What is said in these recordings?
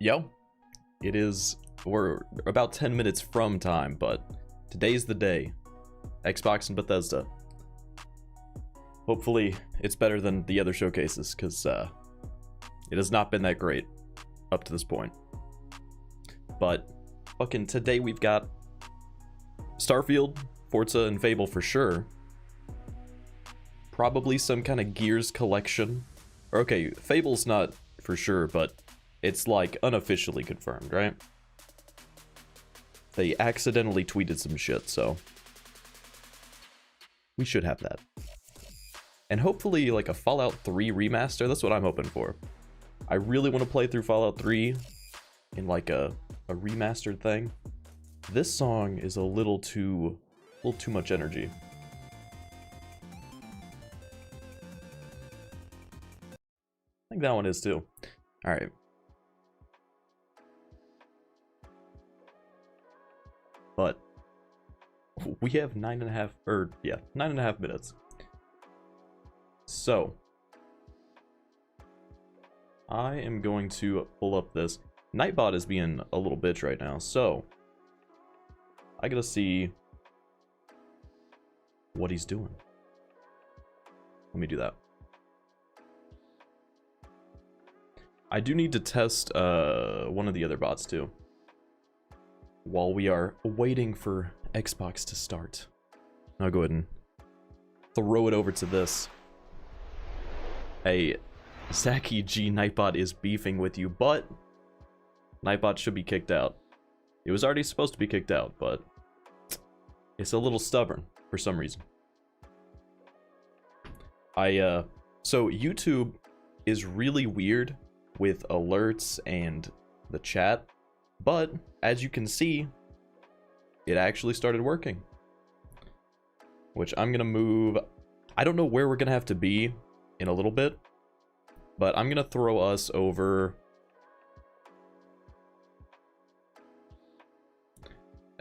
Yo, we're about 10 minutes from time, but today's the day. Xbox and Bethesda. Hopefully, it's better than the other showcases, because it has not been that great up to this point. But fucking today we've got Starfield, Forza, and Fable for sure. Probably some kind of Gears collection. Or okay, Fable's not for sure, but it's like unofficially confirmed, right? They accidentally tweeted some shit, so we should have that. And hopefully like a Fallout 3 remaster, that's what I'm hoping for. I really want to play through Fallout 3 in like a remastered thing. This song is a little too much energy. I think that one is too. Alright. But we have 9.5 minutes. So I am going to pull up this. Nightbot is being a little bitch right now, so I gotta see what he's doing. Let me do that. I do need to test one of the other bots too, while we are waiting for Xbox to start. I'll go ahead and throw it over to this. Hey, Zaki G Nightbot is beefing with you, but Nightbot should be kicked out. It was already supposed to be kicked out, but it's a little stubborn for some reason. So YouTube is really weird with alerts and the chat, but as you can see, it actually started working. Which I'm gonna move. I don't know where we're gonna have to be in a little bit, but I'm gonna throw us over.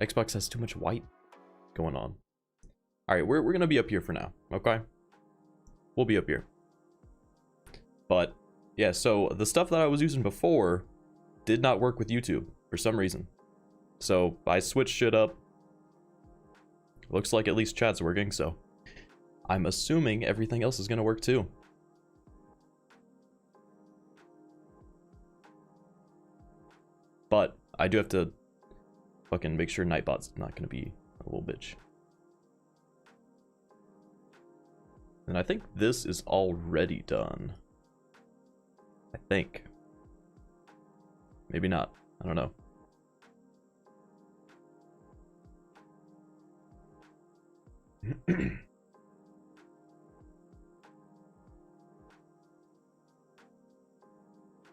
Xbox has too much white going on. Alright, we're gonna be up here for now, okay? We'll be up here. But yeah, so the stuff that I was using before did not work with YouTube for some reason. So I switched shit up. Looks like at least chat's working, so I'm assuming everything else is gonna work too. But I do have to fucking make sure Nightbot's not gonna be a little bitch. And I think this is already done. I think. Maybe not. I don't know.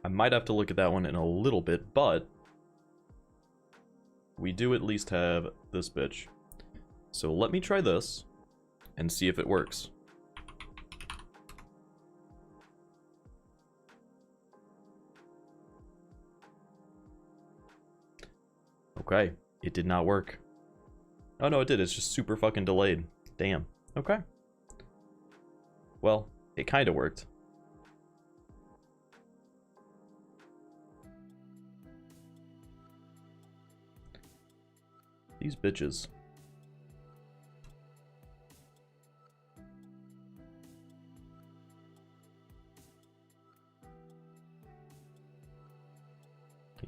I might have to look at that one in a little bit, but we do at least have this bitch. So let me try this and see if it works. Okay, it did not work. Oh no, it did. It's just super fucking delayed. Damn. Okay. Well, it kind of worked. These bitches.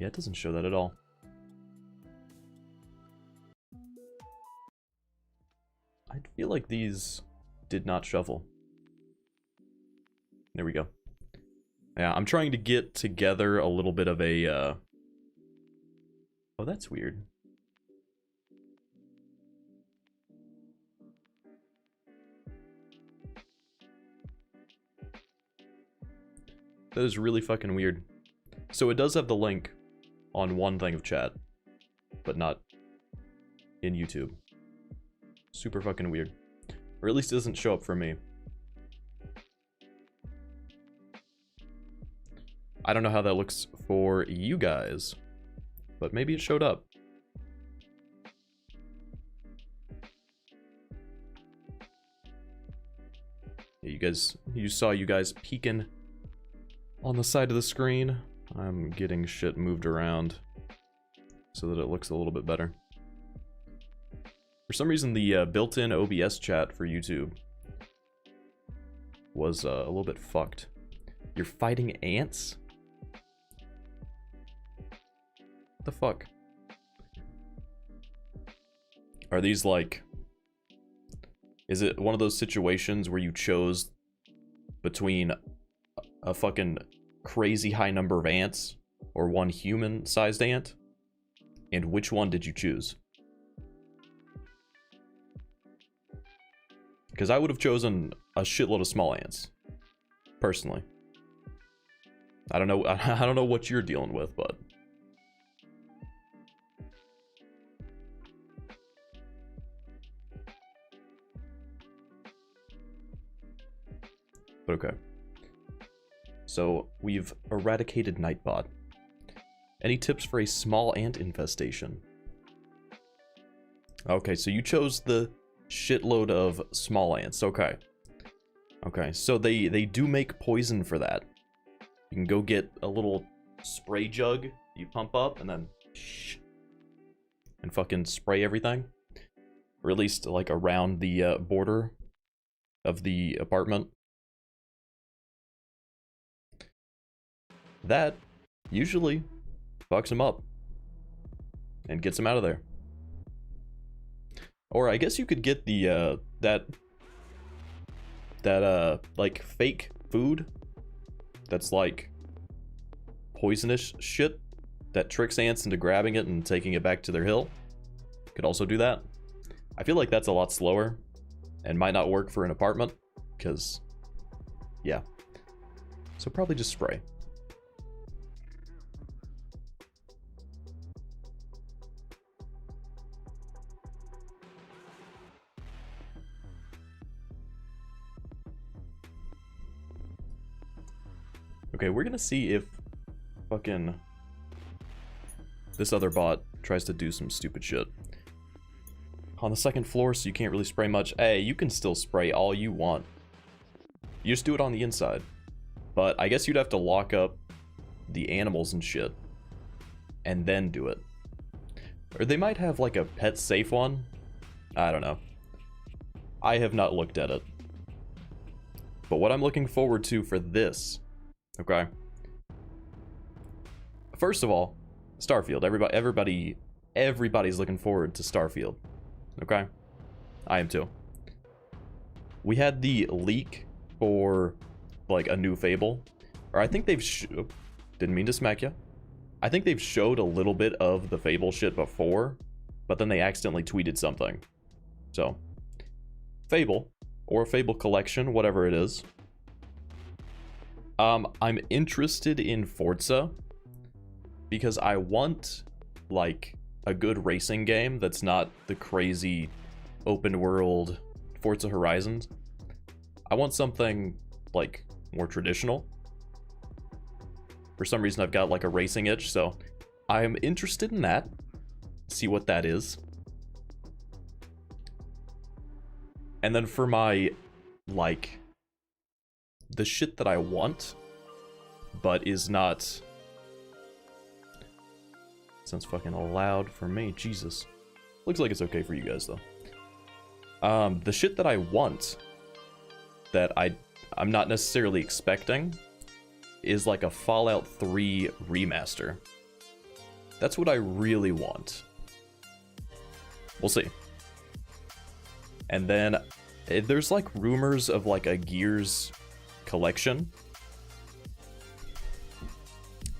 Yeah, it doesn't show that at all. I feel like these did not shuffle. There we go. Yeah, I'm trying to get together a little bit of a, Oh, that's weird. That is really fucking weird. So it does have the link on one thing of chat, but not in YouTube. Super fucking weird. Or at least it doesn't show up for me. I don't know how that looks for you guys, but maybe it showed up. Yeah, you saw you guys peeking on the side of the screen. I'm getting shit moved around so that it looks a little bit better. For some reason, the built-in OBS chat for YouTube was a little bit fucked. You're fighting ants? What the fuck? Are these like... Is it one of those situations where you chose between a fucking crazy high number of ants or one human-sized ant? And which one did you choose? Because I would have chosen a shitload of small ants, personally. I don't know what you're dealing with, but okay. So we've eradicated Nightbot. Any tips for a small ant infestation? Okay, so you chose the shitload of small ants. Okay. Okay, so they do make poison for that. You can go get a little spray jug you pump up and then and fucking spray everything. Or at least like around the border of the apartment. That usually fucks them up and gets them out of there. Or I guess you could get the that like fake food that's like poisonous shit that tricks ants into grabbing it and taking it back to their hill. Could also do that. I feel like that's a lot slower and might not work for an apartment because yeah. So probably just spray. Okay, we're gonna see if fucking this other bot tries to do some stupid shit. On the second floor, so you can't really spray much. Hey, you can still spray all you want. You just do it on the inside. But I guess you'd have to lock up the animals and shit. And then do it. Or they might have like a pet safe one. I don't know. I have not looked at it. But what I'm looking forward to for this... Okay. First of all, Starfield. Everybody's looking forward to Starfield. Okay? I am too. We had the leak for like a new Fable. Or I think they've didn't mean to smack you. I think they've showed a little bit of the Fable shit before, but then they accidentally tweeted something. So, Fable or Fable Collection, whatever it is. I'm interested in Forza because I want like a good racing game that's not the crazy open world Forza Horizons. I want something like more traditional. For some reason I've got like a racing itch, so I'm interested in that. See what that is. And then for my like the shit that I want, but is not... Sounds fucking loud for me, Jesus. Looks like it's okay for you guys, though. The shit that I want, that I'm not necessarily expecting, is like a Fallout 3 remaster. That's what I really want. We'll see. And then, there's like rumors of like a Gears collection.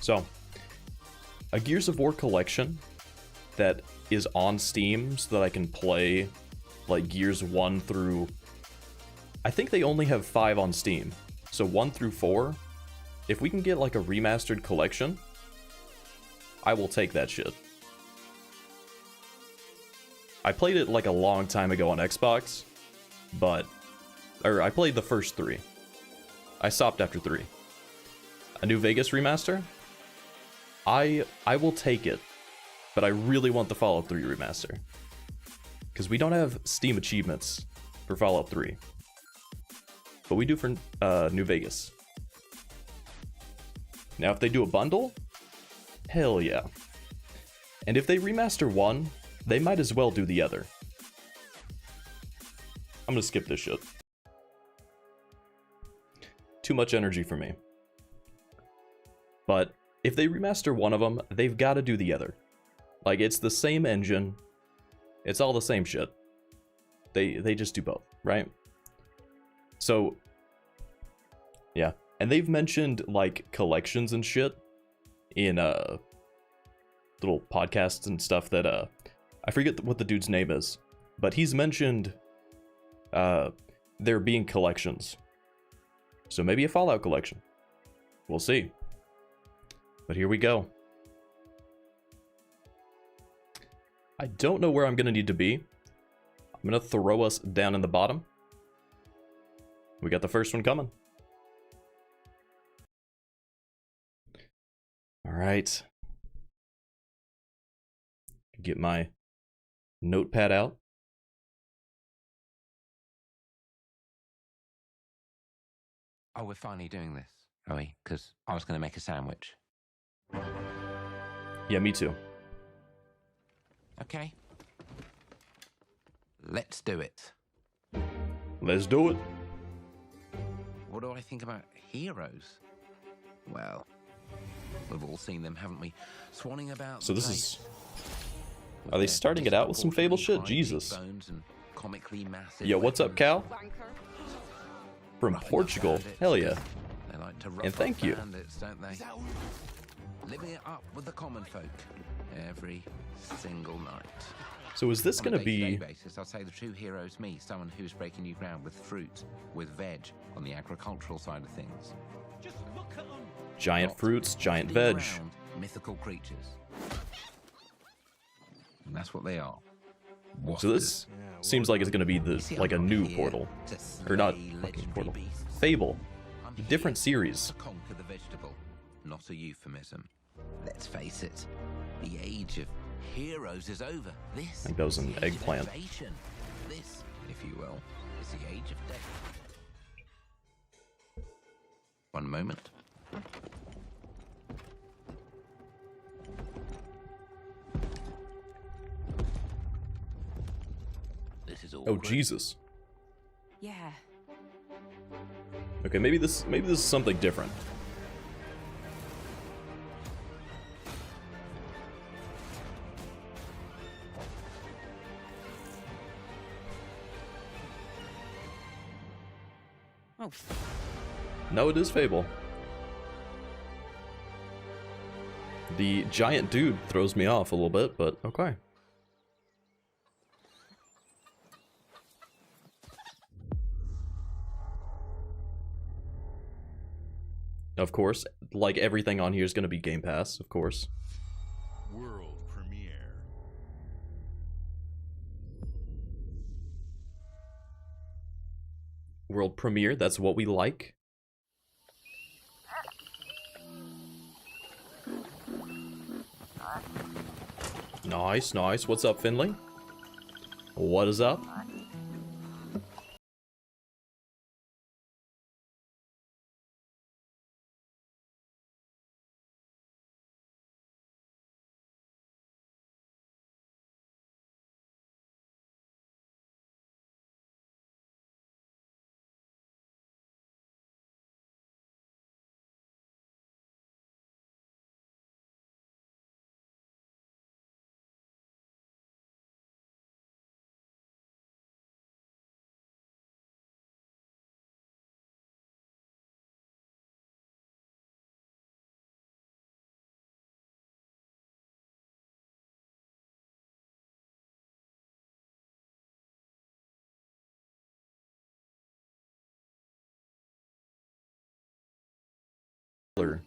So, a Gears of War collection that is on Steam so that I can play like Gears 1 through... I think they only have 5 on Steam. So 1 through 4. If we can get like a remastered collection, I will take that shit. I played it like a long time ago on Xbox, but... Or I played the first 3. I stopped after 3. A New Vegas remaster? I will take it, but I really want the Fallout 3 remaster. Because we don't have Steam achievements for Fallout 3. But we do for New Vegas. Now, if they do a bundle, hell yeah. And if they remaster one, they might as well do the other. I'm gonna skip this shit. Too much energy for me. But if they remaster one of them, they've got to do the other. Like, it's the same engine. It's all the same shit. They just do both, right? So, yeah. And they've mentioned, like, collections and shit in, little podcasts and stuff that, I forget what the dude's name is. But he's mentioned, there being collections. So maybe a Fallout collection. We'll see. But here we go. I don't know where I'm going to need to be. I'm going to throw us down in the bottom. We got the first one coming. Alright. Get my notepad out. Oh, we're finally doing this, are we? Because I was going to make a sandwich. Yeah, me too. Okay. Let's do it. Let's do it. What do I think about heroes? Well, we've all seen them, haven't we? Swanning about. So this is... Are they starting it out with some Fable shit? Jesus. Yo, what's up, Cal? From Portugal. Hell yeah. And thank you. Living it up with the common folk every single night. So is this going to be... basis, I'll say the true hero is me, someone who's breaking new ground with fruit, with veg, on the agricultural side of things. Just look at them. Giant fruits, giant veg. Mythical creatures. And that's what they are. So this seems like it's going to be the like a new Portal. Or not fucking Portal. Fable. Different series. To conquer the vegetable, not a euphemism. Let's face it, the age of heroes is over. This I think that was an eggplant. This, if you will, is the age of death. One moment. This is all. Oh Jesus. Yeah. Okay, maybe this is something different. Oh. No, it is Fable. The giant dude throws me off a little bit, but okay. Of course, like everything on here is going to be Game Pass, of course. World premiere. World premiere, that's what we like. Nice, nice. What's up, Finley? What is up?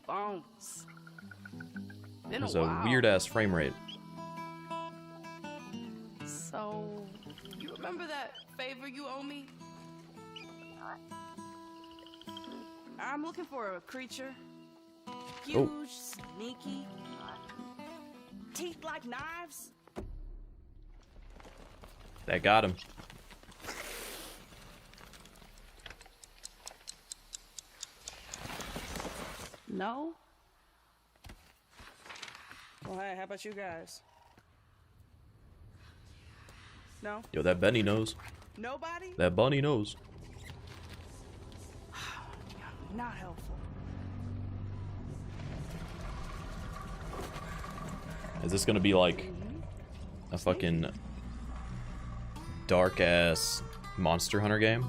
Bones. There's a weird ass frame rate. So, you remember that favor you owe me? I'm looking for a creature. Huge, sneaky, teeth like knives. That got him. No? Well, hey, how about you guys? No? Yo, that Benny knows. Nobody? That Bunny knows. Not helpful. Is this gonna be like a fucking dark ass Monster Hunter game?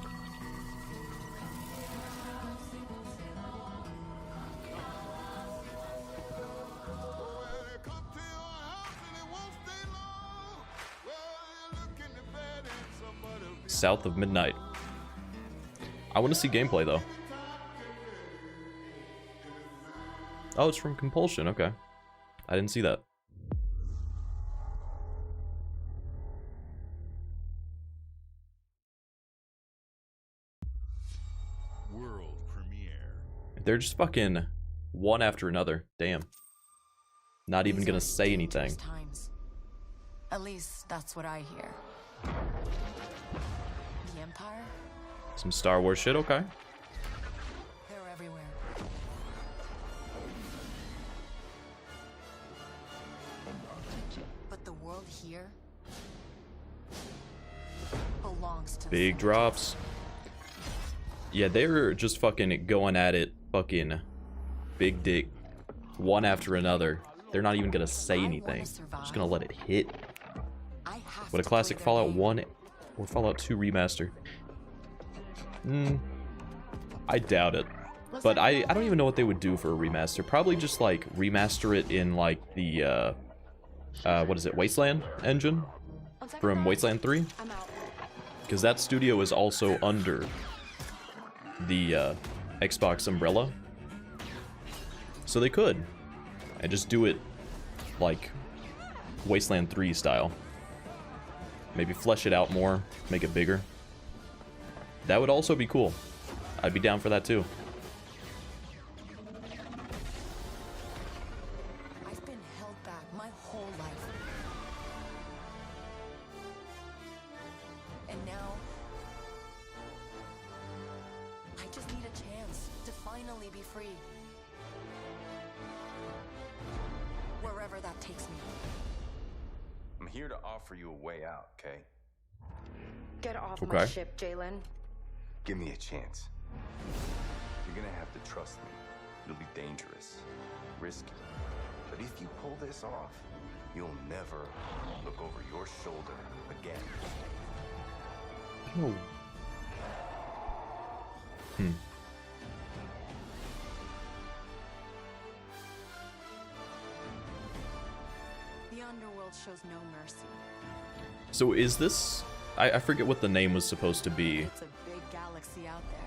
South of Midnight. I want to see gameplay though. Oh, it's from Compulsion. Okay, I didn't see that. World premiere. They're just fucking one after another. Damn. Not even gonna say anything. Times. At least that's what I hear. The Empire? Some Star Wars shit. Okay. They're everywhere. But the world here belongs to Big drops. Yeah, they're just fucking going at it, fucking big dick, one after another. They're not even gonna say anything. Just gonna let it hit. What a classic Fallout 1 or Fallout 2 remaster. I doubt it. But I don't even know what they would do for a remaster. Probably just like remaster it in like the what is it, Wasteland engine from Wasteland 3? Because that studio is also under the Xbox umbrella. So they could. And just do it like Wasteland 3 style. Maybe flesh it out more, make it bigger. That would also be cool. I'd be down for that too. I've been held back my whole life. And now I just need a chance to finally be free. Wherever that takes me. I'm here to offer you a way out, okay? Get off Okay. my ship, Jalen. Give me a chance. You're gonna have to trust me. It'll be dangerous, risky. But if you pull this off, you'll never look over your shoulder again. Oh. The underworld shows no mercy. So is this... I forget what the name was supposed to be. It's a big galaxy out there.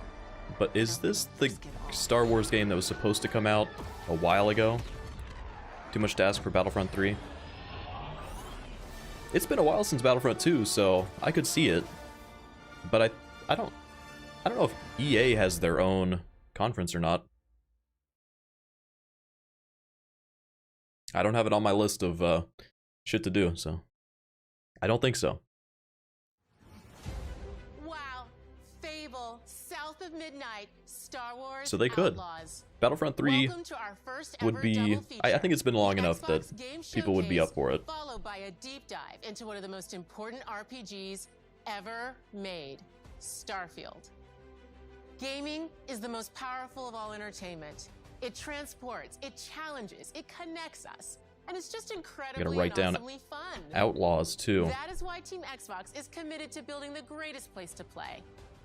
But is this the Star Wars game that was supposed to come out a while ago? Too much to ask for Battlefront 3? It's been a while since Battlefront 2, so I could see it. But I don't know if EA has their own conference or not. I don't have it on my list of shit to do, so I don't think so. Wow, Fable, South of Midnight, Star Wars. So they could. Outlaws. Battlefront 3 Welcome to our first would ever be... double feature. I think it's been long The enough that Xbox Game people would be up Showcase, for it. Followed by a deep dive into one of the most important RPGs ever made, Starfield. Gaming is the most powerful of all entertainment. It transports, it challenges, it connects us, and it's just incredibly write down and awesomely fun. Outlaws, too. That is why Team Xbox is committed to building the greatest place to play.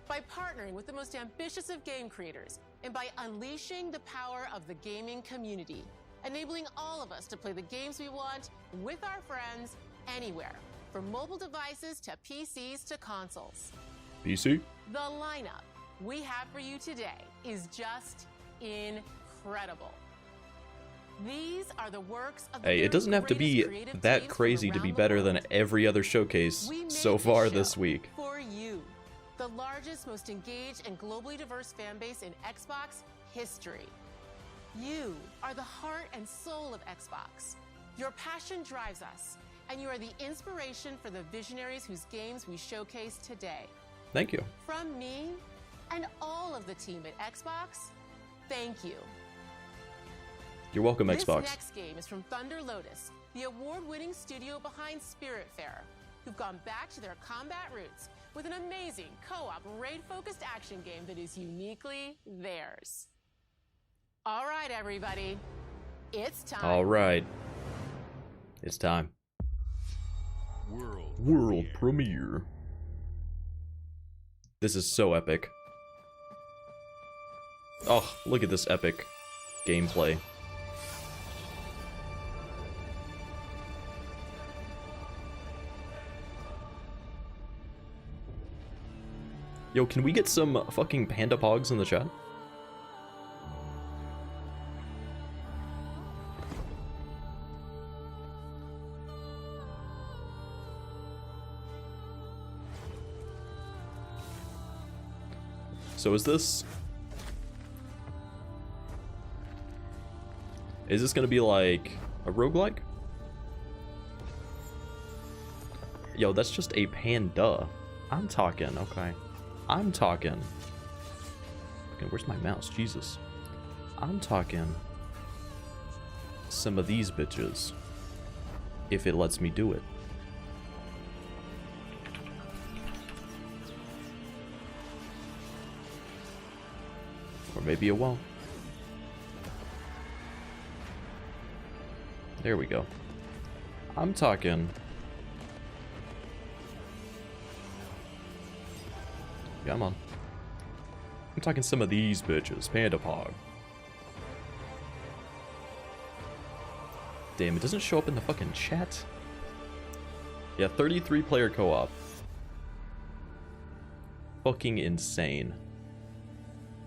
By partnering with the most ambitious of game creators, and by unleashing the power of the gaming community, enabling all of us to play the games we want with our friends anywhere, from mobile devices to PCs to consoles. PC? The lineup we have for you today is just incredible. These are the works of the Hey, it very doesn't have to greatest be creative that teams crazy from to be around the better than world. every other showcase We made so this far show this week. for you, the largest, most engaged, and globally diverse fan base in Xbox history. You are the heart and soul of Xbox. Your passion drives us, and you are the inspiration for the visionaries whose games we showcase today. Thank you. From me and all of the team at Xbox, thank you. You're welcome, This Xbox. next game is from Thunder Lotus, the award-winning studio behind Spiritfarer, who've gone back to their combat roots with an amazing co-op raid-focused action game that is uniquely theirs. All right, everybody, it's time. All right. It's time. World premiere. This is so epic. Oh, look at this epic gameplay. Yo, can we get some fucking panda pogs in the chat? So is this gonna be like a roguelike? Yo, that's just a panda. I'm talking, okay. I'm talking. Okay, where's my mouse? Jesus. I'm talking some of these bitches. If it lets me do it. Or maybe it won't. There we go. I'm talking. Come on. I'm talking some of these bitches. Panda Pog. Damn, it doesn't show up in the fucking chat. Yeah, 33 player co-op. Fucking insane.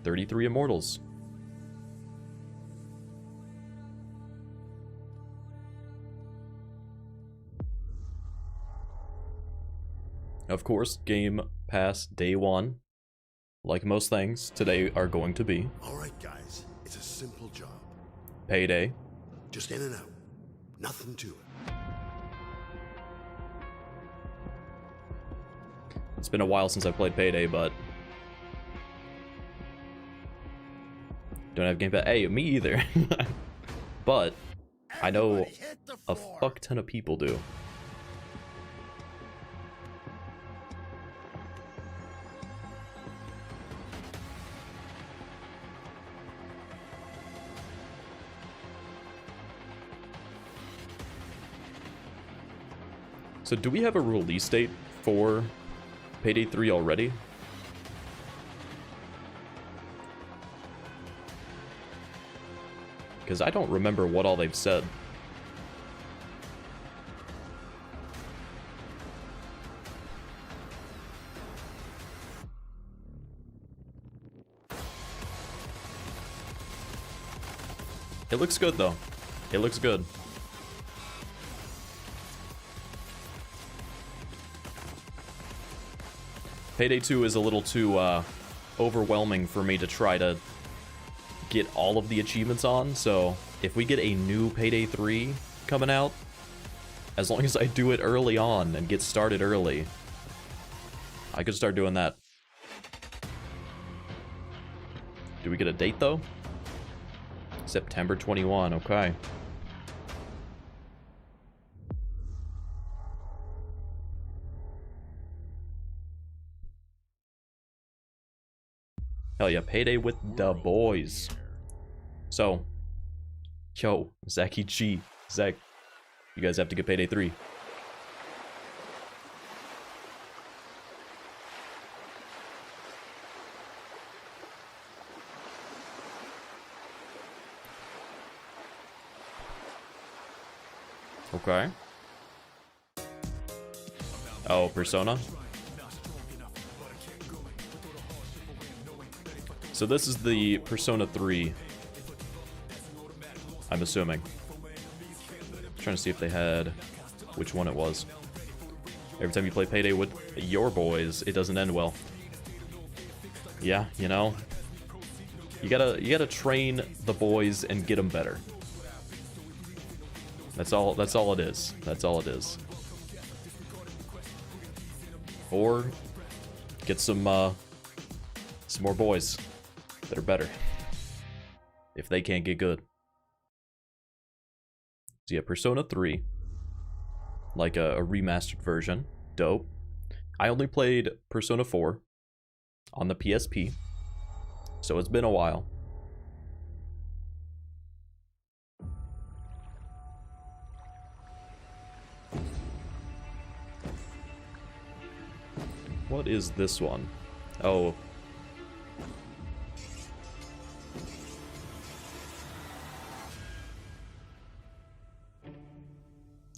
33 immortals. Of course, Game Pass Day 1, like most things today are going to be. Alright guys, it's a simple job. Payday. Just in and out. Nothing to it. It's been a while since I played Payday, but don't have Game Pass. Hey, me either. But I know a fuck ton of people do. So do we have a release date for Payday 3 already? Because I don't remember what all they've said. It looks good though. It looks good. Payday 2 is a little too overwhelming for me to try to get all of the achievements on, so if we get a new Payday 3 coming out, as long as I do it early on and get started early, I could start doing that. Do we get a date though? September 21, okay. Hell yeah, Payday with the boys. So, yo, Zachy G. Zach, you guys have to get Payday 3. Okay. Oh, Persona? So this is the Persona 3, I'm assuming. Trying to see if they had which one it was. Every time you play Payday with your boys, it doesn't end well. Yeah, you know, you gotta train the boys and get them better. That's all it is. That's all it is. Or get some more boys that are better if they can't get good. So yeah, Persona 3. Like a remastered version. Dope. I only played Persona 4 on the PSP. So it's been a while. What is this one? Oh.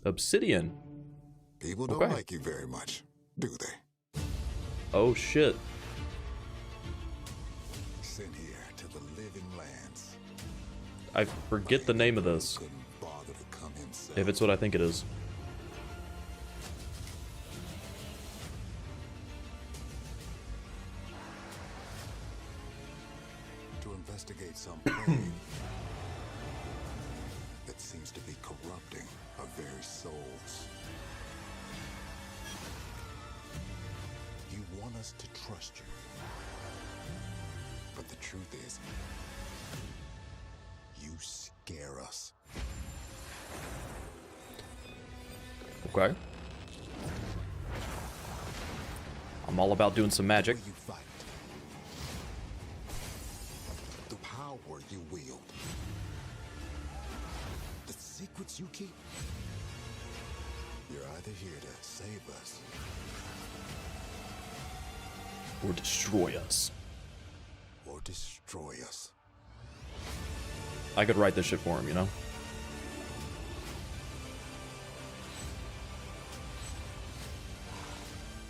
Obsidian. People don't like you very much, do they? Oh shit. Sent here to the living lands. I forget the name of this. If it's what I think it is. To investigate some plague that seems to be corrupting our very souls. You want us to trust you. But the truth is, you scare us. Okay. I'm all about doing some magic. You fight. The power you wield. The secrets you keep. You're either here to save us Or destroy us. or destroy us. I could write this shit for him, you know?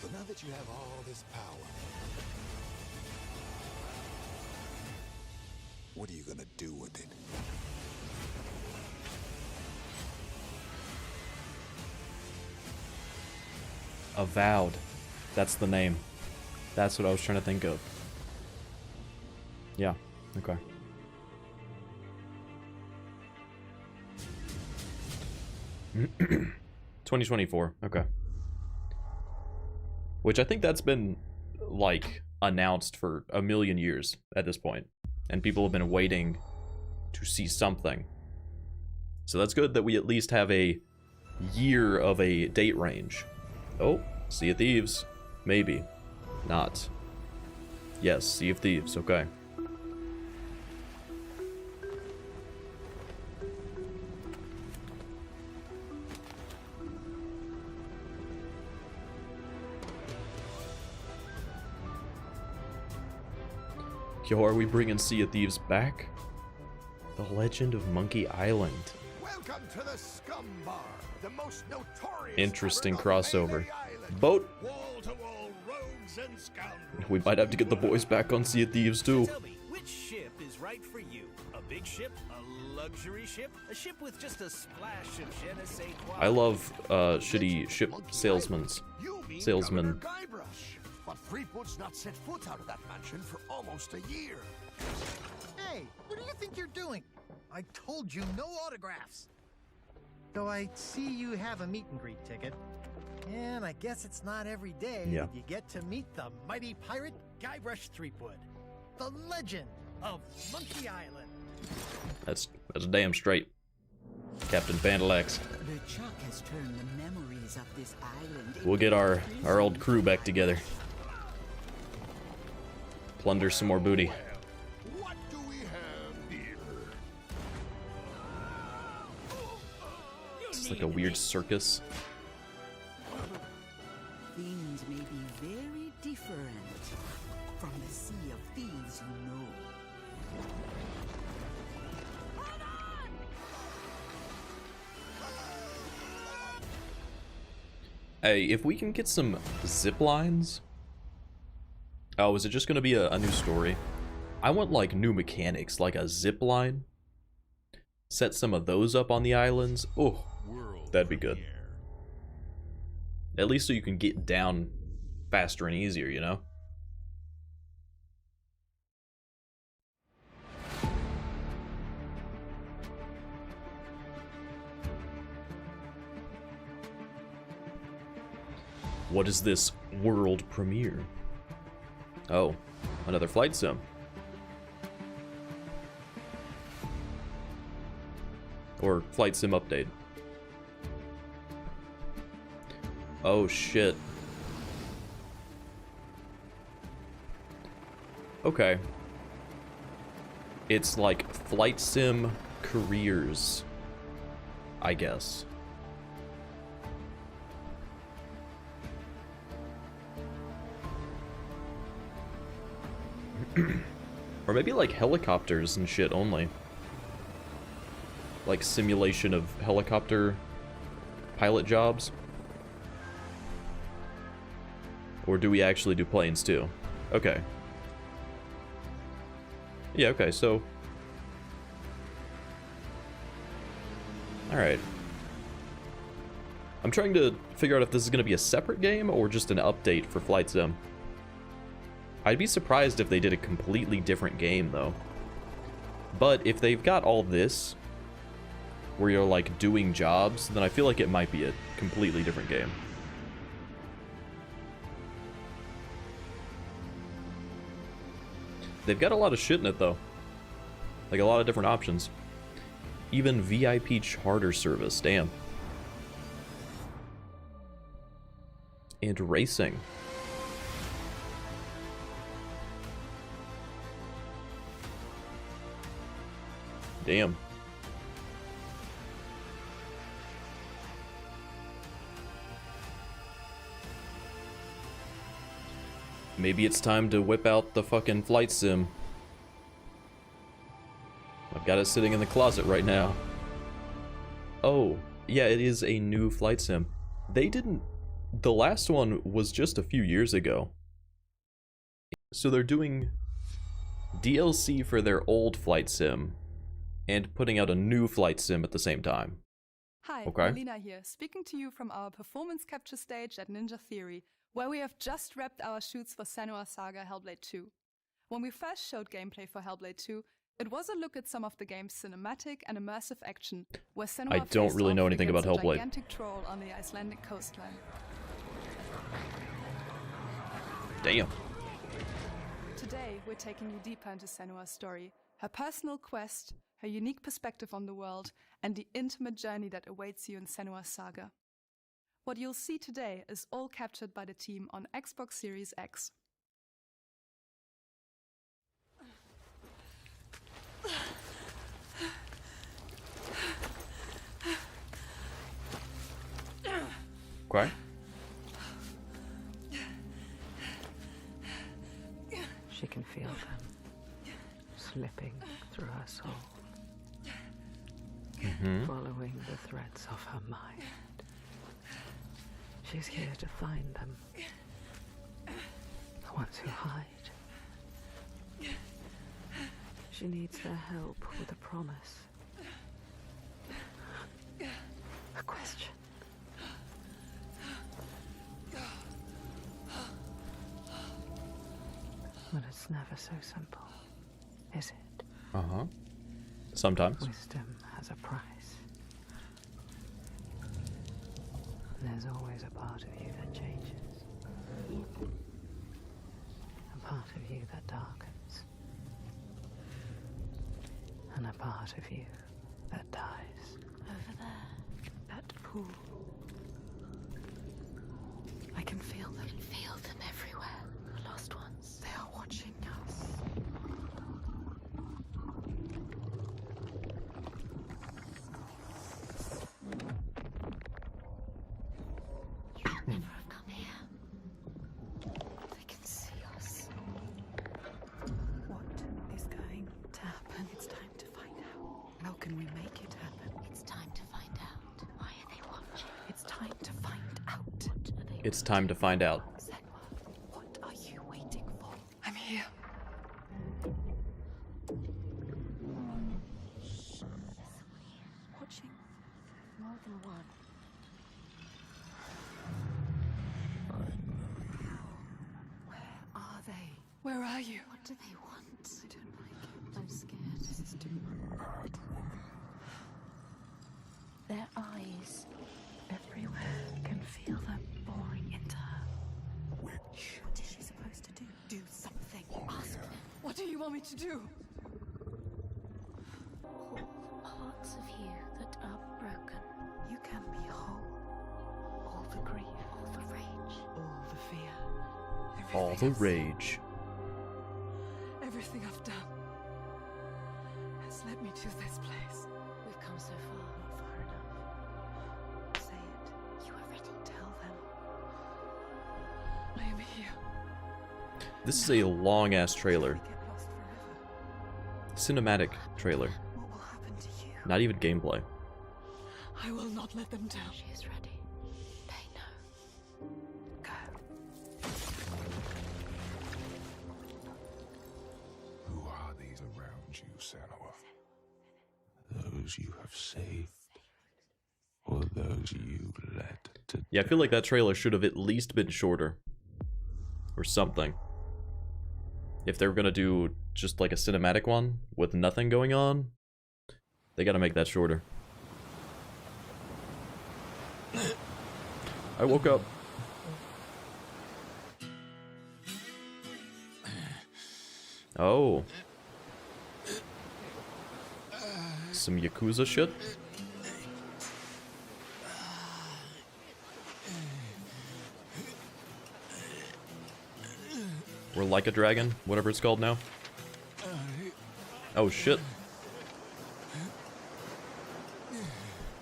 So now that you have all this power, what are you gonna do with it? Avowed. That's the name. That's what I was trying to think of. Yeah, okay. $2024, okay. Which I think that's been, like, announced for a million years at this point. And people have been waiting to see something. So that's good that we at least have a year of a date range. Oh, Sea of Thieves. Maybe. Not. Yes, Sea of Thieves, okay. Yo, are we bringing Sea of Thieves back? The Legend of Monkey Island. Welcome to the Scum Bar, the most notorious. Interesting crossover. Boat. Wall-to-wall rogues and scoundrels. We might have to get the boys back on Sea of Thieves too. Tell me, which ship is right for you? A big ship? A luxury ship? A ship with just a splash of je ne sais quoi? I love shitty ship salesmen. Salesmen. But Threepwood's not set foot out of that mansion for almost a year. Hey, what do you think you're doing? I told you no autographs. Though I see you have a meet and greet ticket. And I guess it's not every day that you get to meet the mighty pirate Guybrush Threepwood, the legend of Monkey Island. That's damn straight, Captain Pandallax. The Chuck has turned the memories of this island. We'll get our old crew back together. Plunder some more booty. What do we have here? It's like a weird circus. Things may be very different from the Sea of Thieves you know. Hey, if we can get some zip lines. Oh, is it just gonna be a new story? I want like new mechanics, like a zip line. Set some of those up on the islands. Oh, that'd be good. At least so you can get down faster and easier, you know? What is this world premiere? Oh, another flight sim. Or flight sim update. Oh shit. Okay. It's like flight sim careers, I guess. Or maybe like helicopters and shit only. Like simulation of helicopter pilot jobs. Or do we actually do planes too? Okay. Yeah, okay, so... Alright. I'm trying to figure out if this is going to be a separate game or just an update for Flight Sim. I'd be surprised if they did a completely different game, though. But if they've got all this, where you're, like, doing jobs, then I feel like it might be a completely different game. They've got a lot of shit in it, though. Like, a lot of different options. Even VIP charter service, damn. And racing. Damn. Maybe it's time to whip out the fucking flight sim. I've got it sitting in the closet right now. Oh, yeah, it is a new flight sim. They didn't... The last one was just a few years ago. So they're doing DLC for their old flight sim and putting out a new flight sim at the same time. Hi, okay. Melina here, speaking to you from our performance capture stage at Ninja Theory, where we have just wrapped our shoots for Senua's Saga Hellblade 2. When we first showed gameplay for Hellblade 2, it was a look at some of the game's cinematic and immersive action, where Senua I don't really know anything about Hellblade. A gigantic troll on the Icelandic coastline. Damn. Today, we're taking you deeper into Senua's story, her personal quest, her unique perspective on the world, and the intimate journey that awaits you in Senua's Saga. What you'll see today is all captured by the team on Xbox Series X. Okay. She can feel them slipping through her soul, following the threads of her mind. She's here to find them, the ones who hide. She needs their help with a promise, a question. But it's never so simple, is it? Uh-huh. Sometimes. Wisdom has a price. There's always a part of you that changes. A part of you that darkens. And a part of you that dies. Over there. That pool. I can feel them. I can feel them everywhere. The lost ones. They are watching us. Never have come here. They can see us. What is going to happen? It's time to find out. How can we make it happen? It's time to find out. Why are they watching? It's time to find out. It's time to find out. Senua, what are you waiting for? I'm here. Watching. More than one. Where are they? Where are you? What do they want? I don't like it. I'm scared. This is too much. Their eyes. Everywhere can feel them boring into her. What is she supposed to do? Do something. Ask them. What do you want me to do? All the parts of you that are broken. You can be whole. All the grief, All the All the rage. Everything I've done has led me to this place. We've come so far. Not far enough. Say it. You are ready. Tell them. I am here. This is a long-ass trailer. Get lost forever. Cinematic trailer. What will happen to you? Not even gameplay. I will not let them down. She is ready. They know. Go. Who are these around you, Sanua? Those you have saved, or those you led to Yeah, I feel like that trailer should have at least been shorter. Or something. If they were gonna do just like a cinematic one with nothing going on, they gotta make that shorter. I woke up. Oh. Some Yakuza shit? Or like a dragon, whatever it's called now. Oh shit.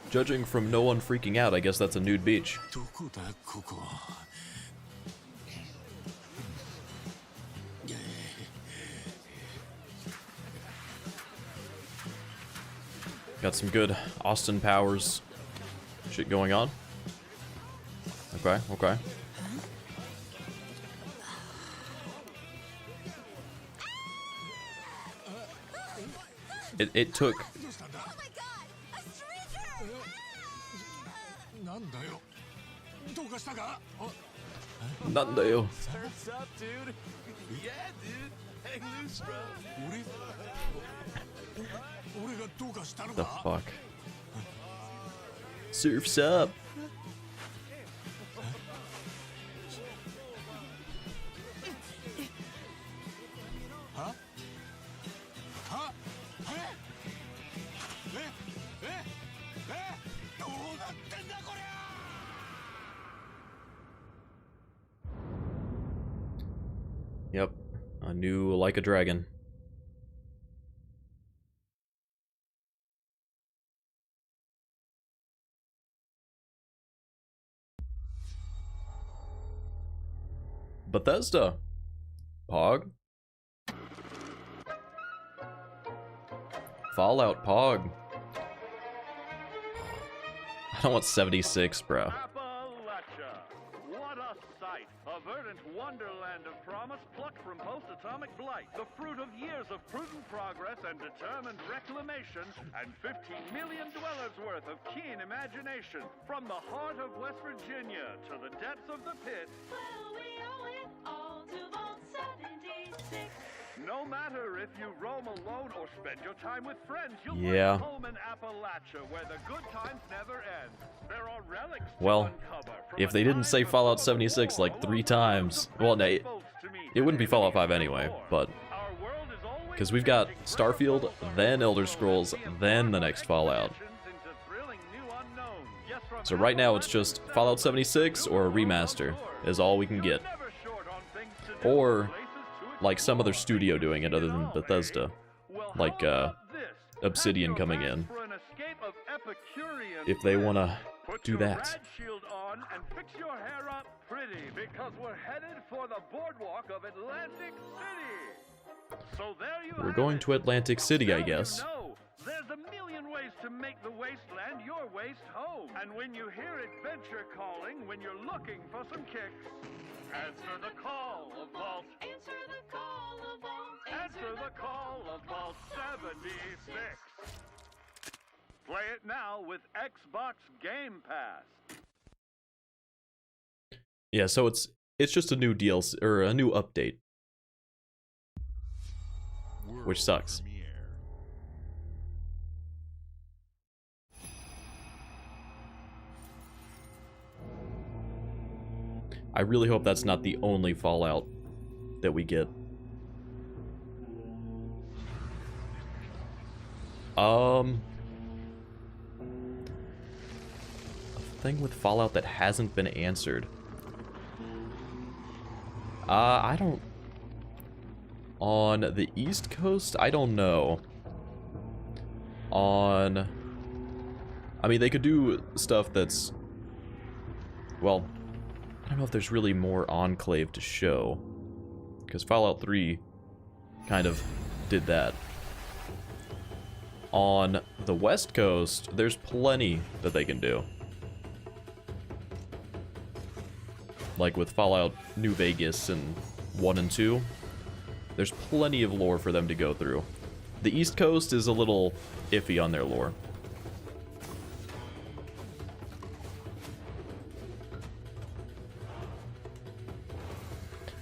Judging from no one freaking out, I guess that's a nude beach. Got some good Austin Powers shit going on. Okay, okay. It took... Nandayo. Surf's up, dude. Yeah, dude. Hang loose, bro. The fuck? Surf's up. Yep, a new Like a Dragon. Bethesda. Pog. Fallout Pog. I don't want 76, bro. Appalachia. What a sight. A verdant wonderland of promise plucked from post-atomic blight. The fruit of years of prudent progress and determined reclamation, and 15 million dwellers worth of keen imagination. From the heart of West Virginia to the depths of the pit. Well, we owe it all to Vault 76. No matter if you roam alone or spend your time with friends, you'll Yeah. find home in Appalachia, where the good times never end. There are relics to Well, uncover from if a they didn't time say before Fallout the 76 war, like 3 along times, with the well, no, friendly folks to meet it wouldn't be and Fallout 5 enemies anyway, galore. but Our world is always because we've got changing. Starfield, then Elder Scrolls, then the next Fallout. Into thrilling new unknowns. Yes, from So right now it's just Fallout 76 or a remaster is all we can get. never short on things to do, Or places to like some other studio doing it other than Bethesda. Like Obsidian coming in. for an escape of Epicurean If they want to Put do your that. rad shield on and fix your hair up pretty, because we're headed for the boardwalk of Atlantic City. So there you We're have going it. to Atlantic City, I Now guess. You know, there's a million ways to make the wasteland your waste home. And when you hear adventure calling, when you're looking for some kicks, answer the call of Vault. Answer the call of Vault. Answer the call of Vault 76. Play it now with Xbox Game Pass. Yeah, so it's just a new DLC or a new update, which sucks. I really hope that's not the only Fallout that we get. A thing with Fallout that hasn't been answered. I don't... On the East Coast, I don't know. On... I mean, they could do stuff that's... Well, I don't know if there's really more Enclave to show. Because Fallout 3 kind of did that. On the West Coast, there's plenty that they can do. Like with Fallout New Vegas and 1 and 2, there's plenty of lore for them to go through. The East Coast is a little iffy on their lore.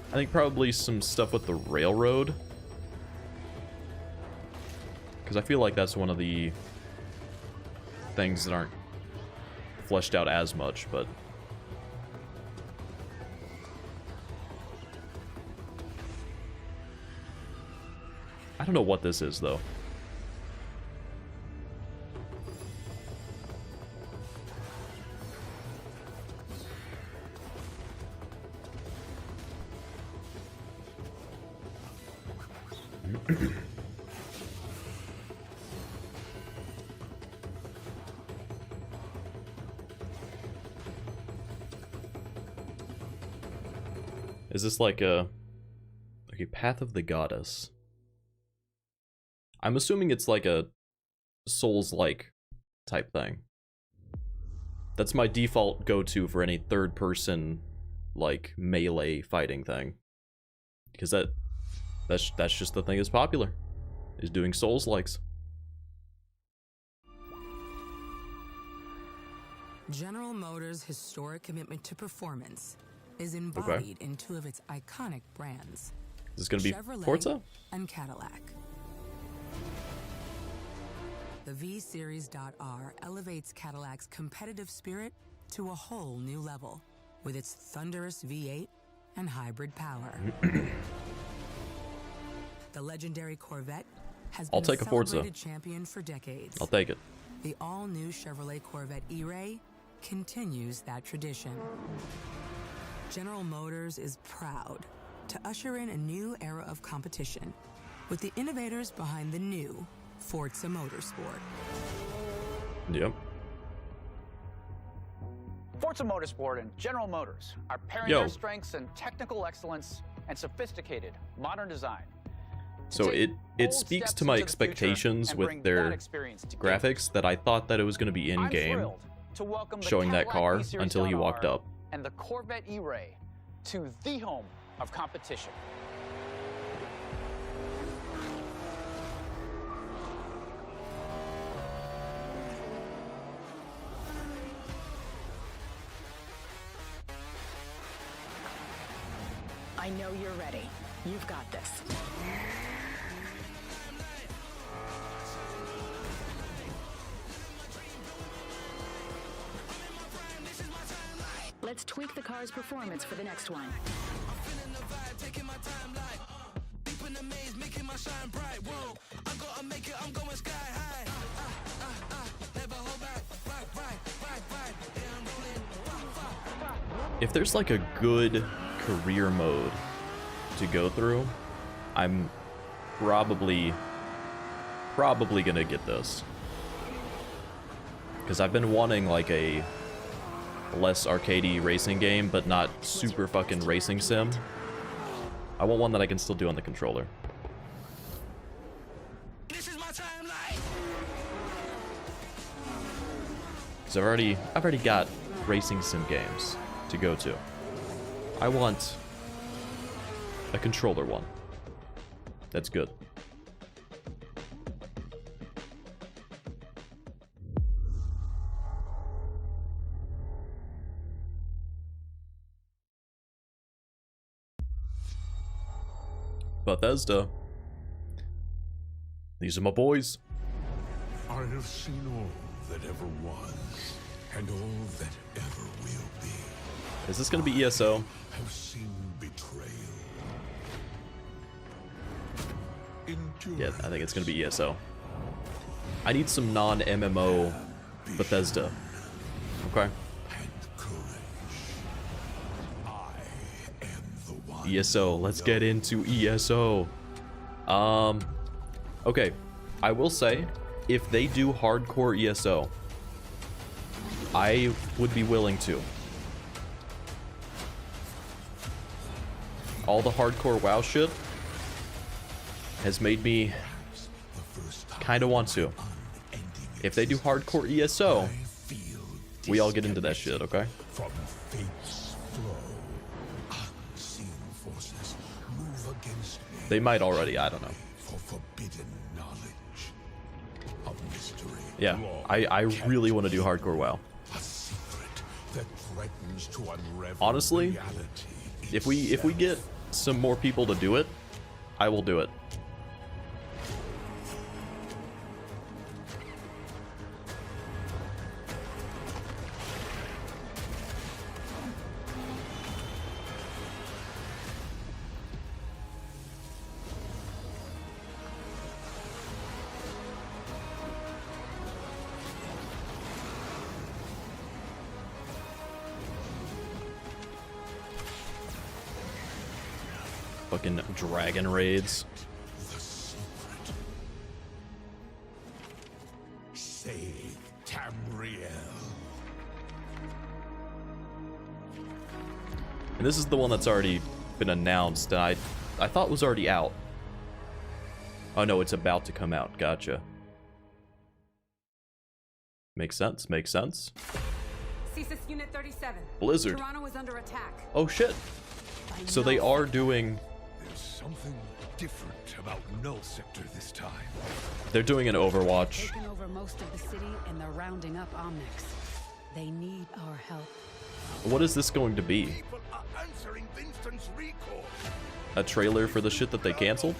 I think probably some stuff with the railroad. Because I feel like that's one of the things that aren't fleshed out as much, but... I don't know what this is, though. Is this like a Path of the Goddess? I'm assuming it's like a Souls-like type thing. That's my default go-to for any third-person like melee fighting thing, because that's just the thing that's popular, is doing Souls-likes. General Motors' historic commitment to performance is embodied in two of its iconic brands. Is this gonna be Chevrolet Forza? And Cadillac. The V-Series.R elevates Cadillac's competitive spirit to a whole new level with its thunderous V8 and hybrid power. The legendary Corvette has been take a Forza. celebrated champion for decades. I'll take it. The all-new Chevrolet Corvette E-Ray continues that tradition. General Motors is proud to usher in a new era of competition with the innovators behind the new Forza Motorsport. Yep. Forza Motorsport and General Motors are pairing their strengths in technical excellence and sophisticated modern design. So it speaks to my expectations with their graphics that I thought that it was going to be in-game, showing that car until he walked up. And the Corvette E-Ray to the home of competition. I know you're ready. You've got this. Let's tweak the car's performance for the next one. If there's like a good career mode to go through, I'm probably gonna get this, because I've been wanting like a less arcadey racing game, but not super fucking racing sim. I want one that I can still do on the controller. Because I've already got racing sim games to go to. I want a controller one. That's good. Bethesda. These are my boys. I have seen all that ever was, and all that ever will be. Is this gonna be ESO? Have seen betrayal. Yeah, I think it's gonna be ESO. I need some non-MMO Bethesda. Okay. I am the one. ESO. Let's get into ESO. Okay. I will say, if they do hardcore ESO, I would be willing to. All the hardcore WoW shit has made me kind of want to. If they do hardcore ESO, we all get into that shit, okay? From fate's flow, unseen forces move against me. They might already, I don't know. For forbidden knowledge of mystery. Yeah, I really want to do hardcore WoW. A secret that threatens to unravel Honestly, reality if we get some more people to do it, I will do it. Fucking dragon raids. The secret. Save Tamriel. And this is the one that's already been announced, and I thought was already out. Oh no, it's about to come out. Gotcha. Makes sense, makes sense. CSIS Unit 37. Blizzard. Toronto is under attack. Oh shit. So they are doing... There's something different about Null Sector this time. They're doing an Overwatch. Taking over most of the city and they're rounding up Omnics. They need our help. What is this going to be? People are answering Vincent's recall. A trailer for the shit that they canceled?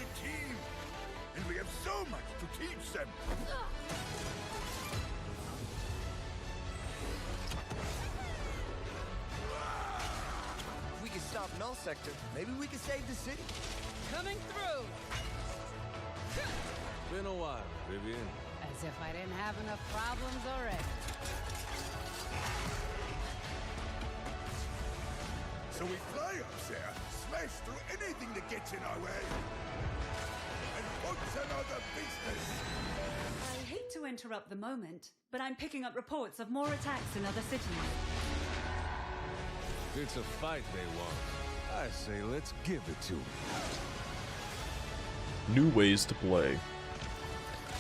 And we have so much to teach them. If we can stop Null Sector, maybe we can save the city. Coming through. Been a while, Vivian. As if I didn't have enough problems already. So we fly up there, smash through anything that gets in our way. And what's another business? I hate to interrupt the moment, but I'm picking up reports of more attacks in other cities. It's a fight they want. I say let's give it to them. New ways to play.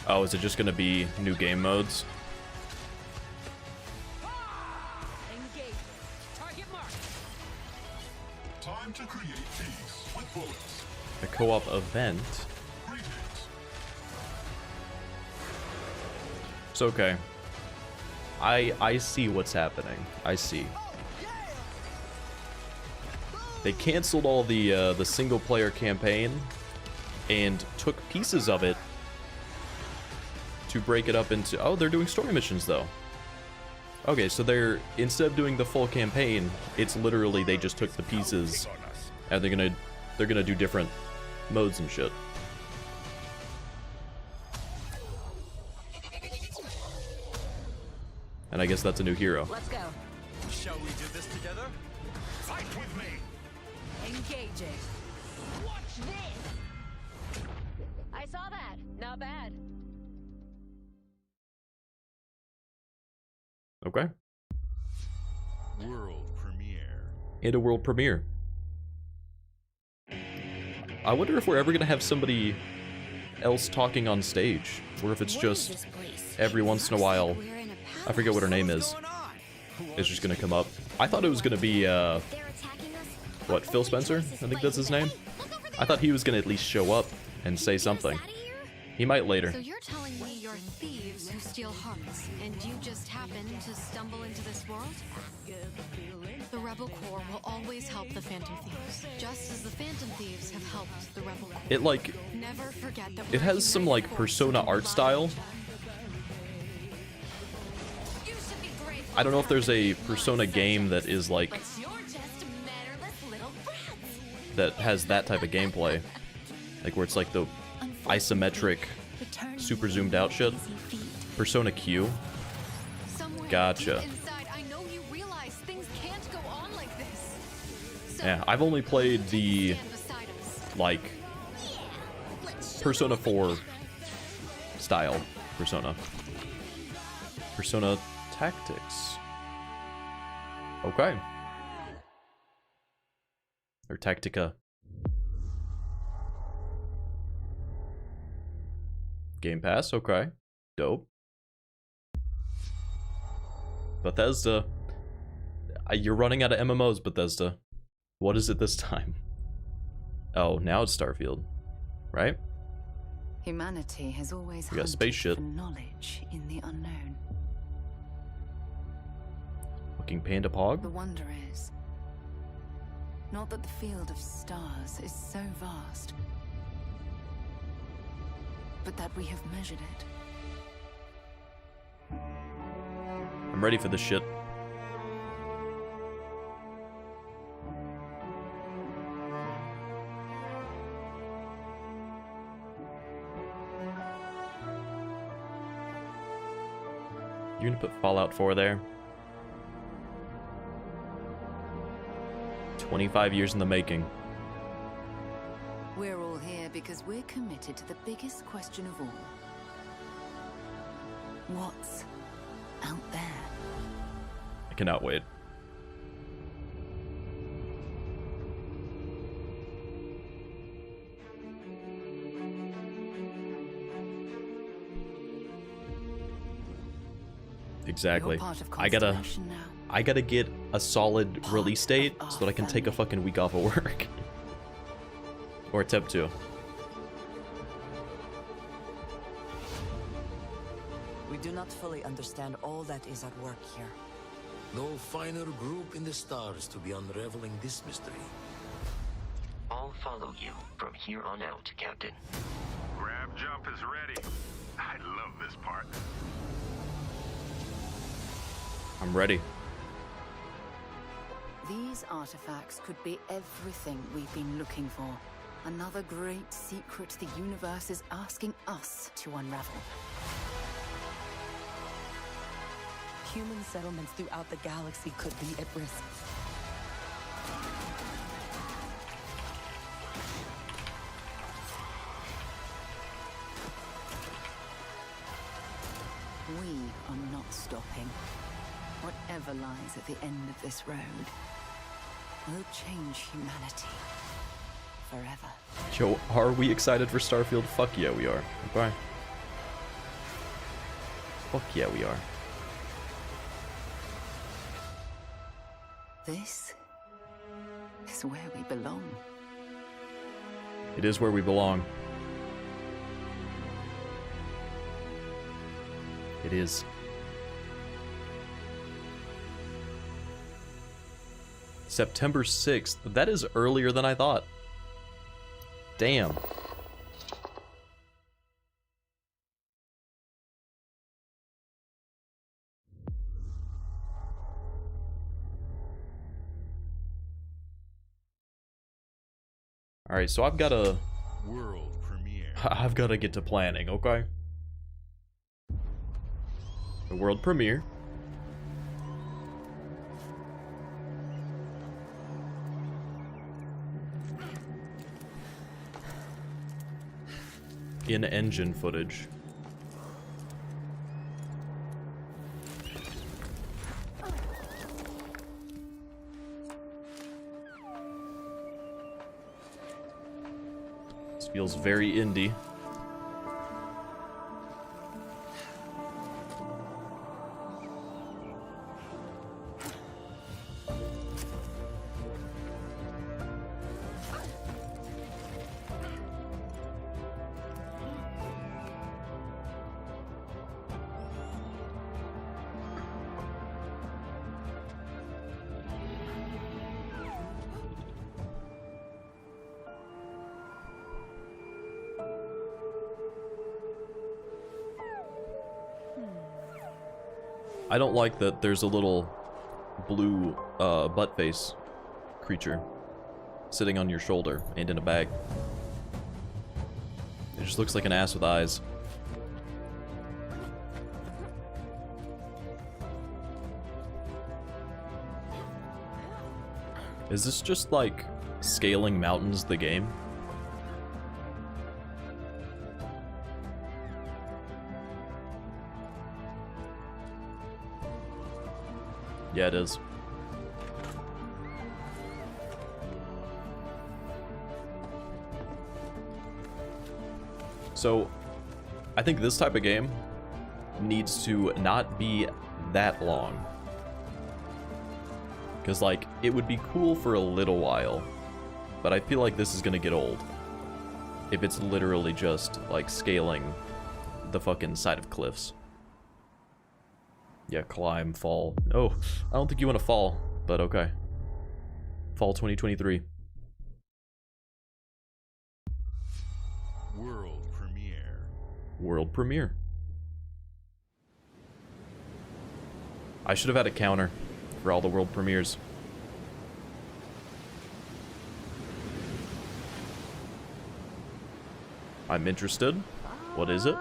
Oh, is it just gonna be new game modes? Engage. Target marked. Time to create peace with bullets. A co-op event? It's okay. I see what's happening. I see. They canceled all the single player campaign and took pieces of it to break it up into... Oh, they're doing story missions though. Okay, so they're, instead of doing the full campaign, it's literally they just took the pieces and they're gonna do different modes and shit. And I guess that's a new hero. Let's go. Shall we do this together? Fight with me. Engaging. Watch this. I saw that. Not bad. Okay. World premiere. And a world premiere. I wonder if we're ever gonna have somebody else talking on stage, or if it's just every once in a while. I forget what her name is. It's just gonna come up. I thought it was gonna be what, Phil Spencer? I think that's his name. I thought he was gonna at least show up and say something. He might later. So you're telling me you're thieves who steal hearts, and you just happened to stumble into this world? The Rebel Corps will always help the Phantom Thieves, just as the Phantom Thieves have helped the Rebel Corps. It like, Never forget that it has some like Persona art style. I don't know if there's a Persona game that is like, that has that type of gameplay. Like where it's like the isometric, super zoomed out shit. Persona Q. Gotcha. Inside, I know you realize things can't go on like this. Yeah, I've only played the, like, Persona 4 style Persona. Persona Tactics. Okay. Or Tactica. Game Pass, okay. Dope. Bethesda. You're running out of MMOs, Bethesda. What is it this time? Oh, now it's Starfield. Right? Humanity has always We got hunted space shit. for knowledge in the unknown. Fucking Panda Pog? The wonder is not that the field of stars is so vast, but that we have measured it. I'm ready for this shit. You're gonna put Fallout 4 there? 25 years in the making. We're all here because we're committed to the biggest question of all. What's out there? I cannot wait. Exactly. I gotta get a solid release date so that I can take a fucking week off of work. Or attempt to. We do not fully understand all that is at work here. No finer group in the stars to be unraveling this mystery. I'll follow you from here on out, Captain. Grab jump is ready. I love this part. I'm ready. These artifacts could be everything we've been looking for. Another great secret the universe is asking us to unravel. Human settlements throughout the galaxy could be at risk. We are not stopping. Whatever lies at the end of this road will change humanity forever. Joe, are we excited for Starfield? Fuck yeah, we are. Bye. Fuck yeah, we are. This is where we belong. It is where we belong. It is. September 6th. That is earlier than I thought. Damn. Alright, so I've got to... World premiere. I've got to get to planning, okay? The world premiere. In-engine footage. This feels very indie. I don't like that there's a little blue butt face creature sitting on your shoulder and in a bag. It just looks like an ass with eyes. Is this just like scaling mountains the game? Yeah, it is. So, I think this type of game needs to not be that long. Because, like, it would be cool for a little while, but I feel like this is gonna get old. If it's literally just, like, scaling the fucking side of cliffs. Yeah, climb, fall. Oh, I don't think you want to fall, but okay. Fall 2023. World premiere. World premiere. I should have had a counter for all the world premieres. I'm interested. What is it?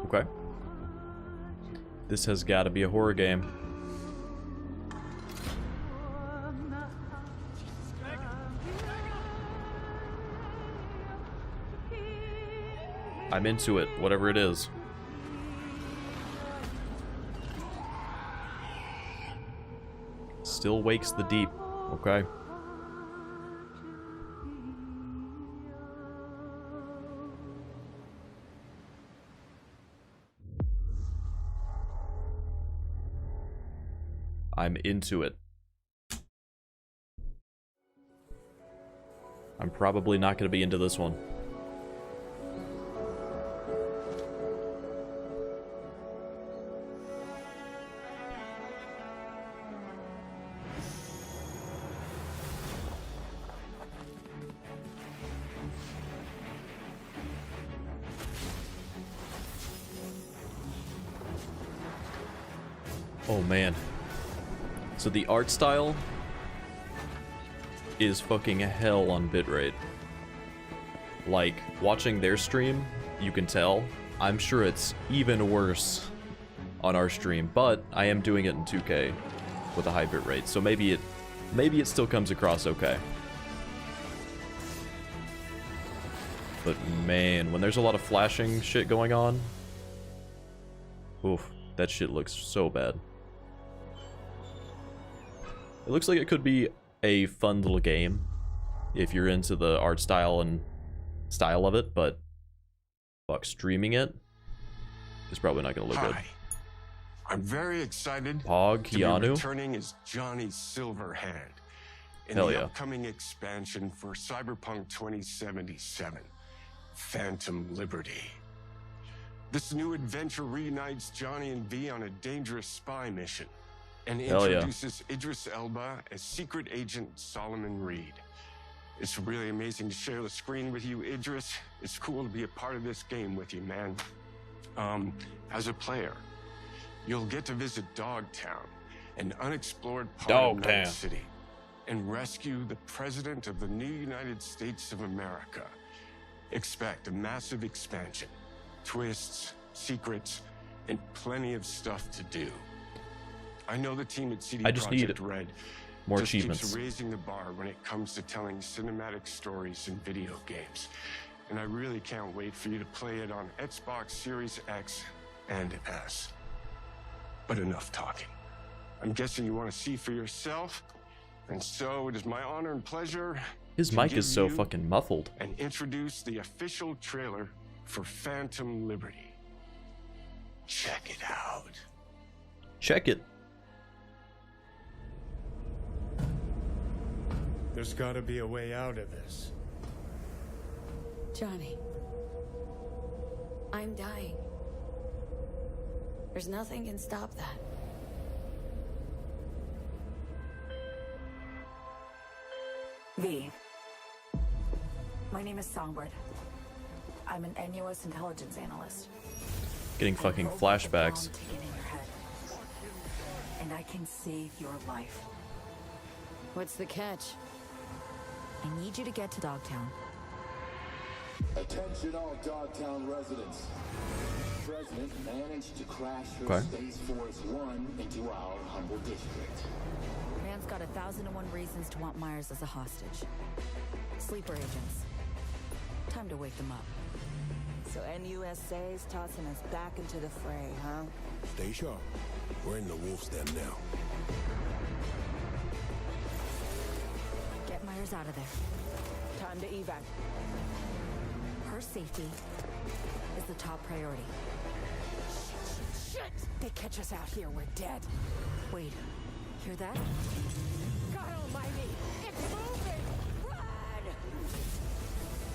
Okay. This has got to be a horror game. I'm into it, whatever it is. Still wakes the deep. Okay. I'm into it. I'm probably not going to be into this one. Oh man. So the art style is fucking hell on bitrate. Like, watching their stream, you can tell. I'm sure it's even worse on our stream, but I am doing it in 2K with a high bitrate, so maybe it still comes across okay. But man, when there's a lot of flashing shit going on, oof, that shit looks so bad. It looks like it could be a fun little game if you're into the art style and style of it, but fuck, streaming it is probably not gonna look good. I'm very excited Pog, to be Keanu? returning as Johnny Silverhand in Hell the yeah. upcoming expansion for Cyberpunk 2077, Phantom Liberty. This new adventure reunites Johnny and V on a dangerous spy mission and Hell yeah. introduces Idris Elba as Secret Agent Solomon Reed. It's really amazing to share the screen with you, Idris. It's cool to be a part of this game with you, man. As a player, you'll get to visit Dogtown, an unexplored part of Night City, and rescue the President of the new United States of America. Expect a massive expansion, twists, secrets, and plenty of stuff to do. I know the team at CD I just need Projekt Red more just achievements. keeps raising the bar when it comes to telling cinematic stories in video games. And I really can't wait for you to play it on Xbox Series X and S. But enough talking. I'm guessing you want to see for yourself, and so it is my honor and pleasure His to mic give is so you fucking muffled. and introduce the official trailer for Phantom Liberty. Check it out. Check it. There's gotta be a way out of this. Johnny, I'm dying. There's nothing can stop that. V. My name is Songbird. I'm an NUS intelligence analyst. Getting fucking flashbacks. And I can save your life. What's the catch? I need you to get to Dogtown. Attention all Dogtown residents. The President managed to crash her Okay. Space Force 1 into our humble district. Man's got 1,001 reasons to want Myers as a hostage. Sleeper agents. Time to wake them up. So NUSA's tossing us back into the fray, huh? Stay sharp. We're in the wolf's den now. Get Myers out of there. Time to evac. Her safety is the top priority. Shit! They catch us out here, we're dead. Wait, hear that? God almighty! It's moving! Run!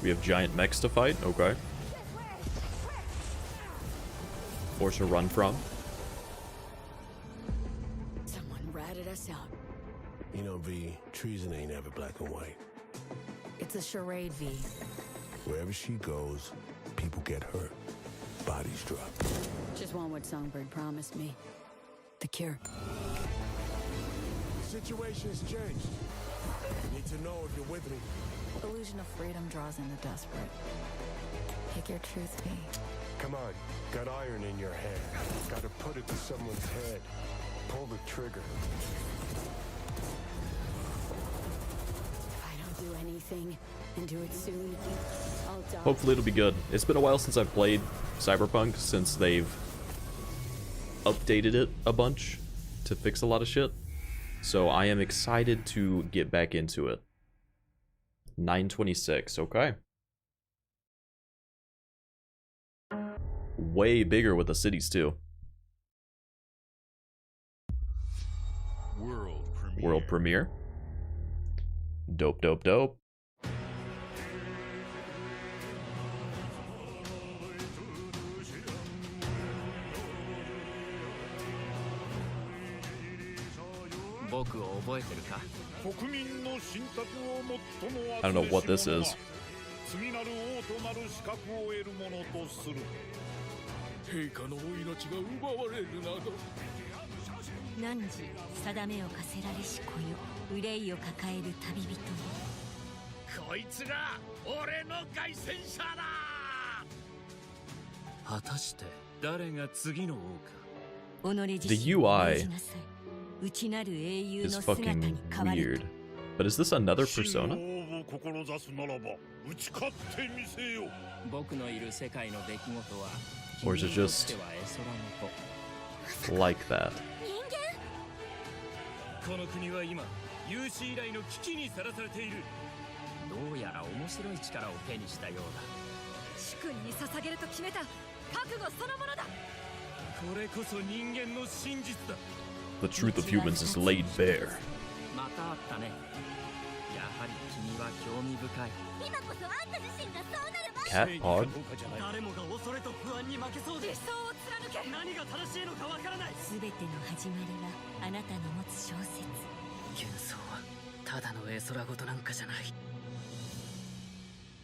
We have giant mechs to fight? Okay. Or to run from. Someone ratted us out. You know, V, treason ain't ever black and white. It's a charade, V. Wherever she goes, people get hurt. Bodies drop. Just want what Songbird promised me. The cure. The situation's changed. You need to know if you're with me. Illusion of freedom draws in the desperate. Pick your truth, V. Come on, got iron in your hand. Gotta put it to someone's head. Pull the trigger. If I don't do anything, and do it soon, I'll die. Hopefully it'll be good. It's been a while since I've played Cyberpunk, since they've updated it a bunch to fix a lot of shit. So I am excited to get back into it. 926, okay. Way bigger with the cities too. World premiere. Dope, dope, dope. I don't know what this is. The UI is fucking weird. But is this another Persona? Or is it just like that? The truth of humans is laid bare. Cat pod?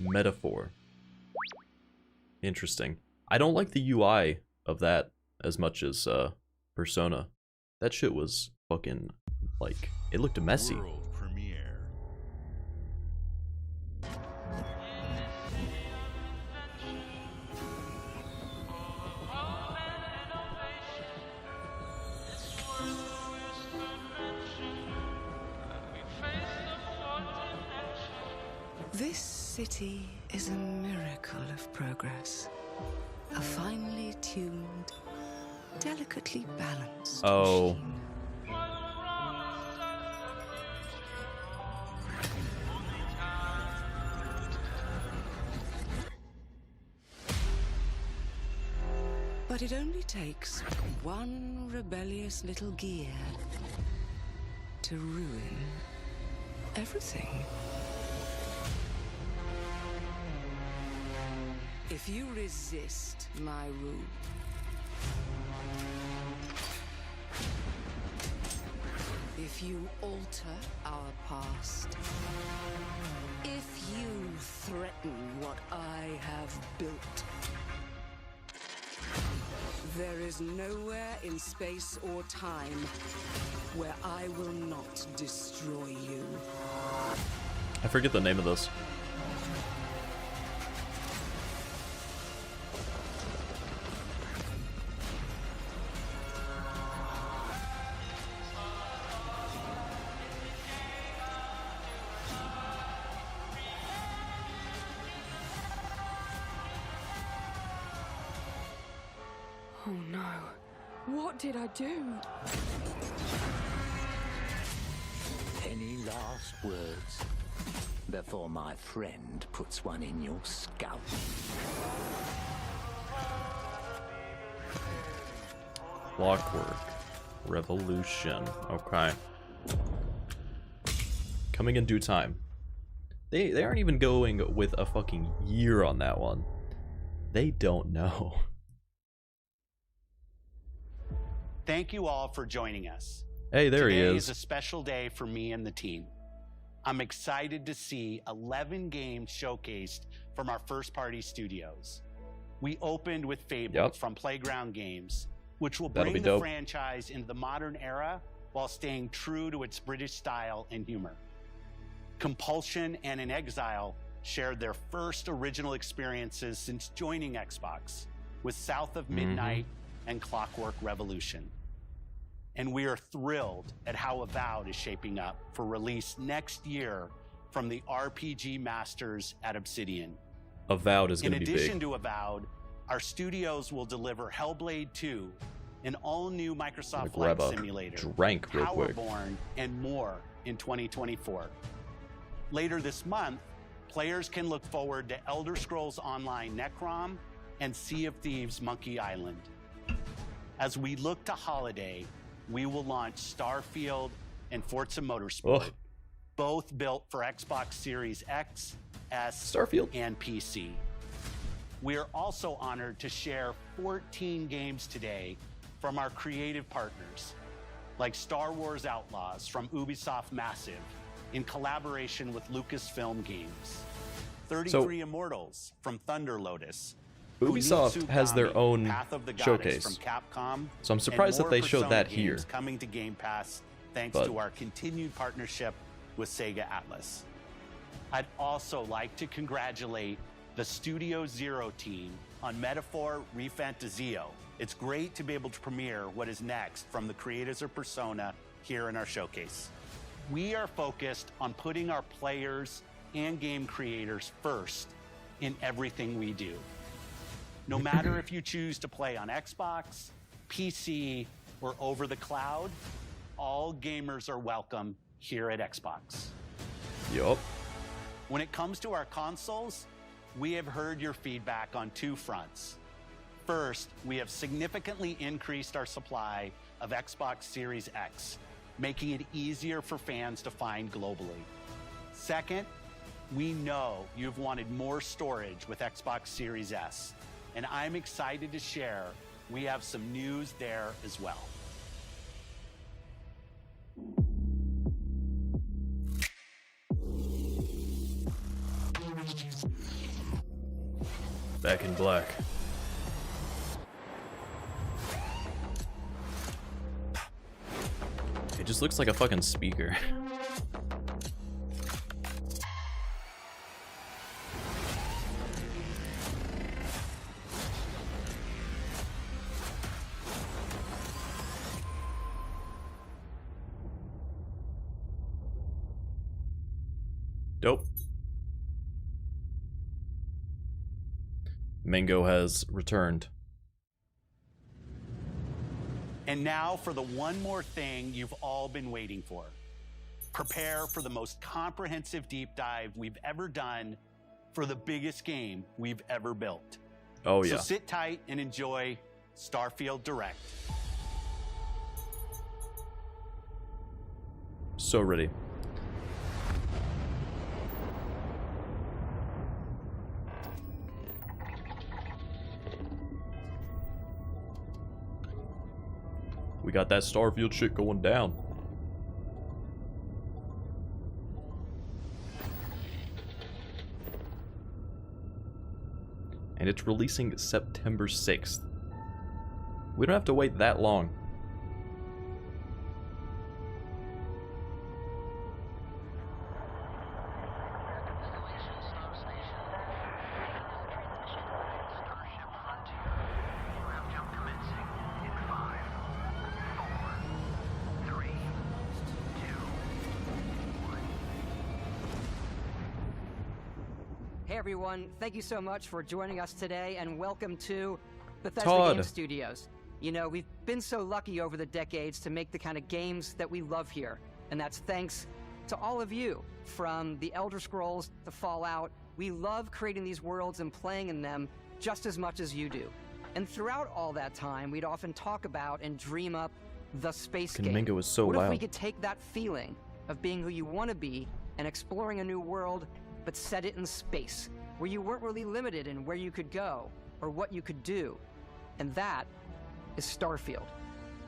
Metaphor. Interesting. I don't like the UI of that as much as Persona. That shit was fucking, like, it looked messy. This city is a miracle of progress. A finely tuned, delicately balanced. Oh. But it only takes one rebellious little gear to ruin everything. If you resist my rule, if you alter our past, if you threaten what I have built, there is nowhere in space or time where I will not destroy you. I forget the name of this. Oh no. What did I do? Any last words before my friend puts one in your scalp? Clockwork Revolution. Okay. Coming in due time. They aren't even going with a fucking year on that one. They don't know. Thank you all for joining us. Hey, there he is. Today is a special day for me and the team. I'm excited to see 11 games showcased from our first-party studios. We opened with Fable from Playground Games, which will bring the franchise into the modern era while staying true to its British style and humor. Compulsion and In Exile shared their first original experiences since joining Xbox with South of Midnight and Clockwork Revolution. And we are thrilled at how Avowed is shaping up for release next year from the RPG masters at Obsidian. Avowed is going to be big. In addition to Avowed, our studios will deliver Hellblade 2, an all-new Microsoft Flight Simulator, Powerborn, and more in 2024. Later this month, players can look forward to Elder Scrolls Online Necrom and Sea of Thieves Monkey Island. As we look to holiday, we will launch Starfield and Forza Motorsport, both built for Xbox Series X, S, and PC. We are also honored to share 14 games today from our creative partners, like Star Wars Outlaws from Ubisoft Massive in collaboration with Lucasfilm Games, 33 Immortals from Thunder Lotus, Ubisoft has their own showcase, from Capcom, so I'm surprised that they showed that here. Coming to Game Pass thanks to our continued partnership with Sega Atlas. I'd also like to congratulate the Studio Zero team on Metaphor Refantazio. It's great to be able to premiere what is next from the creators of Persona here in our showcase. We are focused on putting our players and game creators first in everything we do. No matter if you choose to play on Xbox, PC, or over the cloud, all gamers are welcome here at Xbox. Yup. When it comes to our consoles, we have heard your feedback on two fronts. First, we have significantly increased our supply of Xbox Series X, making it easier for fans to find globally. Second, we know you've wanted more storage with Xbox Series S, and I'm excited to share we have some news there as well. Back in black. It just looks like a fucking speaker. Dope. Mango has returned. And now for the one more thing you've all been waiting for. Prepare for the most comprehensive deep dive we've ever done for the biggest game we've ever built. Oh yeah. So sit tight and enjoy Starfield Direct. So ready. We got that Starfield shit going down. And it's releasing September 6th. We don't have to wait that long. Hey everyone, thank you so much for joining us today, and welcome to Bethesda Todd. Game Studios. You know, we've been so lucky over the decades to make the kind of games that we love here, and that's thanks to all of you. From the Elder Scrolls to Fallout, we love creating these worlds and playing in them just as much as you do. And throughout all that time, we'd often talk about and dream up the space game. Mingo is so what loud. if we could take that feeling of being who you want to be and exploring a new world, but set it in space, where you weren't really limited in where you could go or what you could do? And that is Starfield.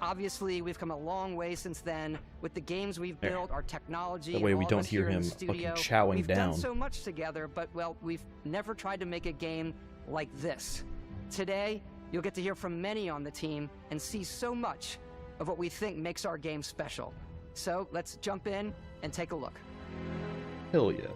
Obviously, we've come a long way since then with the games we've built, our technology. That way and we all of don't us hear here in him the fucking studio. chowing We've down. done so much together, but well, we've never tried to make a game like this. Today, you'll get to hear from many on the team and see so much of what we think makes our game special. So let's jump in and take a look. Hell yeah.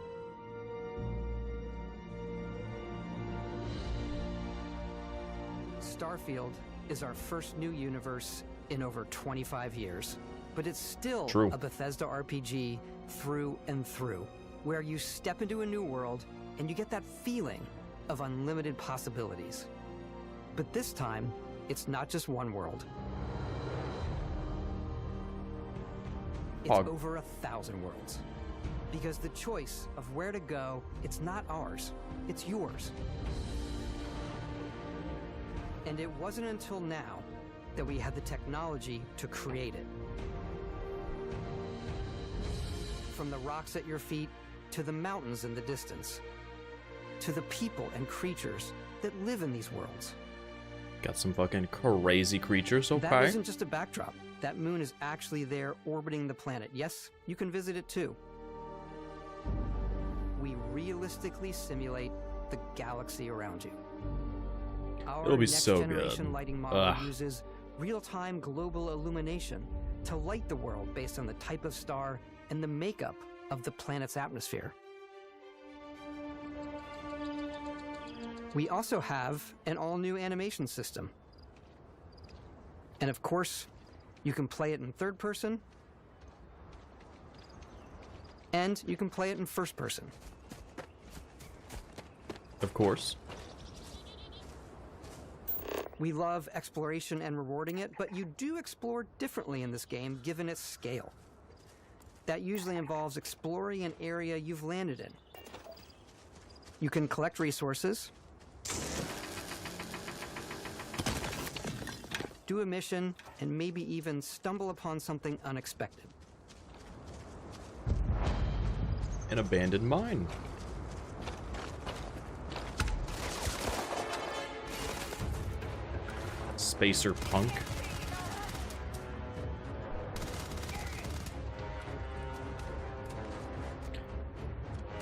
Starfield is our first new universe in over 25 years, but it's still True. a Bethesda RPG through and through, where you step into a new world and you get that feeling of unlimited possibilities. But this time, it's not just one world. It's Hog. over 1,000 worlds. Because the choice of where to go, it's not ours, it's yours. And it wasn't until now that we had the technology to create it. From the rocks at your feet, to the mountains in the distance, to the people and creatures that live in these worlds. Got some fucking crazy creatures, okay? That isn't just a backdrop. That moon is actually there orbiting the planet. Yes, you can visit it too. We realistically simulate the galaxy around you. Our It'll be next so generation good. lighting model Ugh. uses real-time global illumination to light the world based on the type of star and the makeup of the planet's atmosphere. We also have an all-new animation system. And of course, you can play it in third person, and you can play it in first person. Of course. We love exploration and rewarding it, but you do explore differently in this game given its scale. That usually involves exploring an area you've landed in. You can collect resources, do a mission, and maybe even stumble upon something unexpected. An abandoned mine. Spacer punk.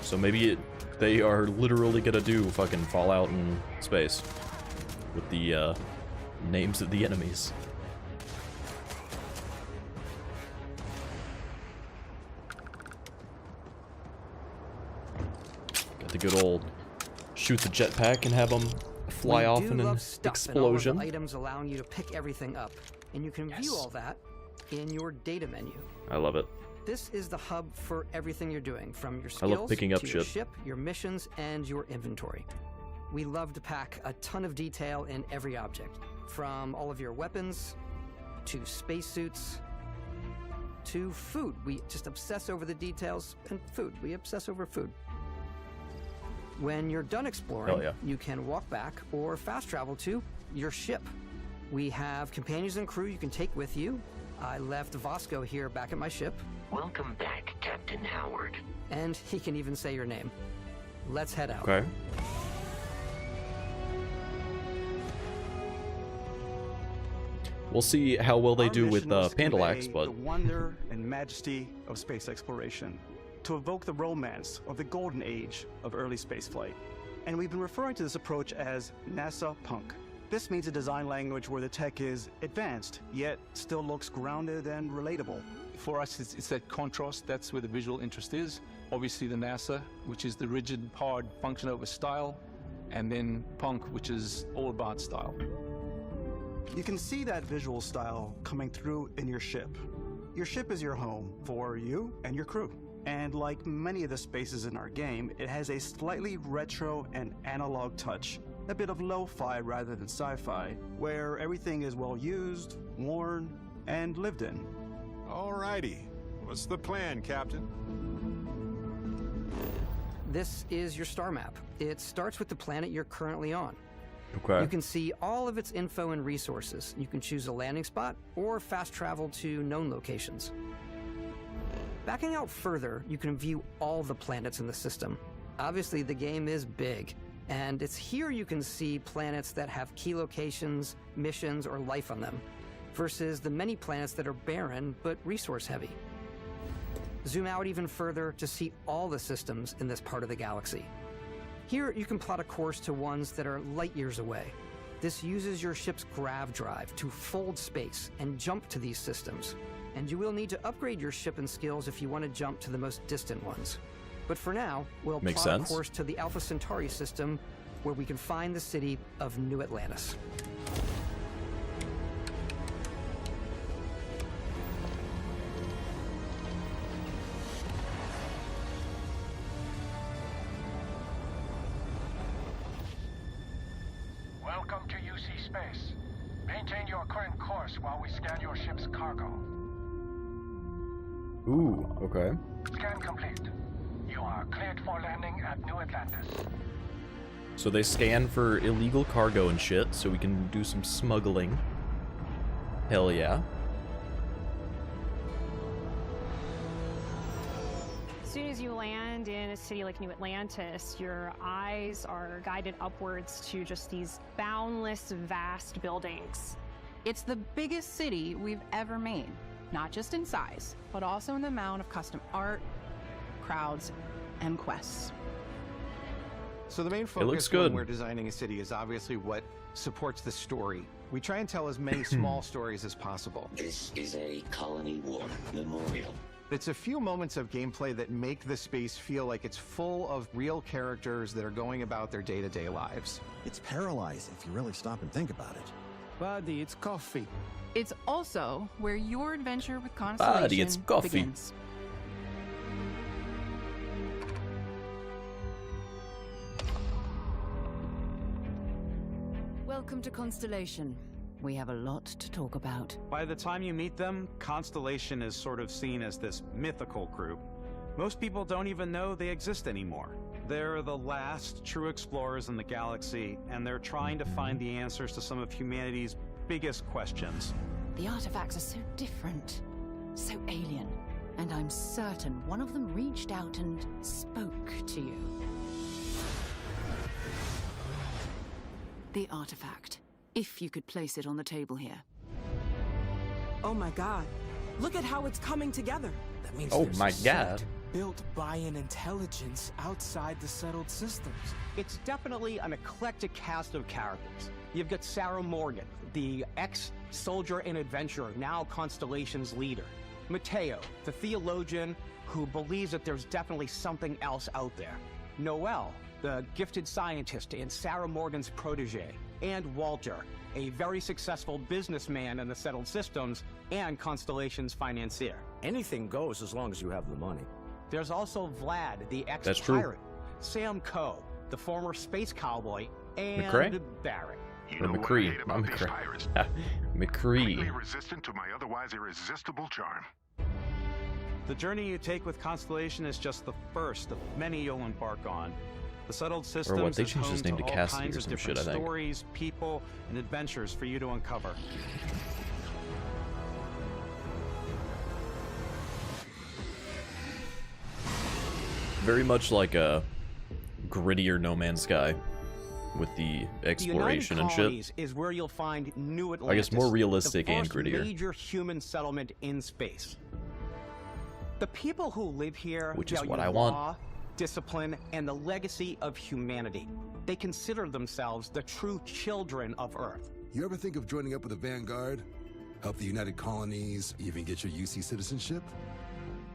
So maybe they are literally gonna do fucking Fallout in space with the names of the enemies. Got the good old shoot the jetpack and have them fly off in an explosion. And all of the items allowing you to pick everything up, and you can view all that in your data menu. I love it. This is the hub for everything you're doing, from your I love skills picking up to your shit. ship, your missions, and your inventory. We love to pack a ton of detail in every object, from all of your weapons to spacesuits to food. We just obsess over the details, and food. We obsess over food. When you're done exploring, Hell yeah. you can walk back or fast travel to your ship. We have companions and crew you can take with you. I left Vasco here back at my ship. Welcome back, Captain Howard. And he can even say your name. Let's head out. Okay. We'll see how well they do with Pandallax, but the wonder and majesty of space exploration, to evoke the romance of the golden age of early spaceflight. And we've been referring to this approach as NASA Punk. This means a design language where the tech is advanced, yet still looks grounded and relatable. For us, it's that contrast. That's where the visual interest is. Obviously the NASA, which is the rigid, hard function over style, and then Punk, which is all about style. You can see that visual style coming through in your ship. Your ship is your home for you and your crew. And like many of the spaces in our game, it has a slightly retro and analog touch, a bit of lo-fi rather than sci-fi, where everything is well used, worn, and lived in. Alrighty. What's the plan, Captain? This is your star map. It starts with the planet you're currently on. Okay. You can see all of its info and resources. You can choose a landing spot or fast travel to known locations. Backing out further, you can view all the planets in the system. Obviously, the game is big, and it's here you can see planets that have key locations, missions, or life on them, versus the many planets that are barren but resource-heavy. Zoom out even further to see all the systems in this part of the galaxy. Here, you can plot a course to ones that are light years away. This uses your ship's grav drive to fold space and jump to these systems. And you will need to upgrade your ship and skills if you want to jump to the most distant ones. But for now, we'll plot a course to the Alpha Centauri system, where we can find the city of New Atlantis. Welcome to UC Space. Maintain your current course while we scan your ship's cargo. Ooh, okay. Scan complete. You are cleared for landing at New Atlantis. So they scan for illegal cargo and shit, so we can do some smuggling. Hell yeah. As soon as you land in a city like New Atlantis, your eyes are guided upwards to just these boundless, vast buildings. It's the biggest city we've ever made, not just in size, but also in the amount of custom art, crowds, and quests. So the main focus when we're designing a city is obviously what supports the story. We try and tell as many small stories as possible. This is a Colony War memorial. It's a few moments of gameplay that make the space feel like it's full of real characters that are going about their day-to-day lives. It's paralyzing if you really stop and think about it. Buddy, it's coffee. It's also where your adventure with Constellation begins. Welcome to Constellation. We have a lot to talk about. By the time you meet them, Constellation is sort of seen as this mythical group. Most people don't even know they exist anymore. They're the last true explorers in the galaxy, and they're trying to find the answers to some of humanity's biggest questions. The artifacts are so different, so alien, and I'm certain one of them reached out and spoke to you. The artifact. If you could place it on the table here. Oh my god. Look at how it's coming together. That means oh there's my a god. set built by an intelligence outside the settled systems. It's definitely an eclectic cast of characters. You've got Sarah Morgan, the ex-soldier and adventurer, now Constellation's leader. Mateo, the theologian who believes that there's definitely something else out there. Noel, the gifted scientist and Sarah Morgan's protege. And Walter, a very successful businessman in the settled systems and Constellation's financier. Anything goes as long as you have the money. There's also Vlad, the ex-pirate. Sam Coe, the former space cowboy, and Barrett. You know McCree, what I hate not about these McCree. pirates? McCree. Completely resistant to my otherwise irresistible charm. The journey you take with Constellation is just the first of many you'll embark on. The settled systems Or what, they is changed home his name to all Cassidy kinds or of some different shit, I think. stories, people, and adventures for you to uncover. Very much like a grittier No Man's Sky with the exploration and shit. Is where you'll find New Atlantis. I guess more realistic and the first grittier. major human settlement in space. The people who live here Which is value what I law, want. discipline, and the legacy of humanity. They consider themselves the true children of Earth. You ever think of joining up with the Vanguard? Help the United Colonies, even get your UC citizenship?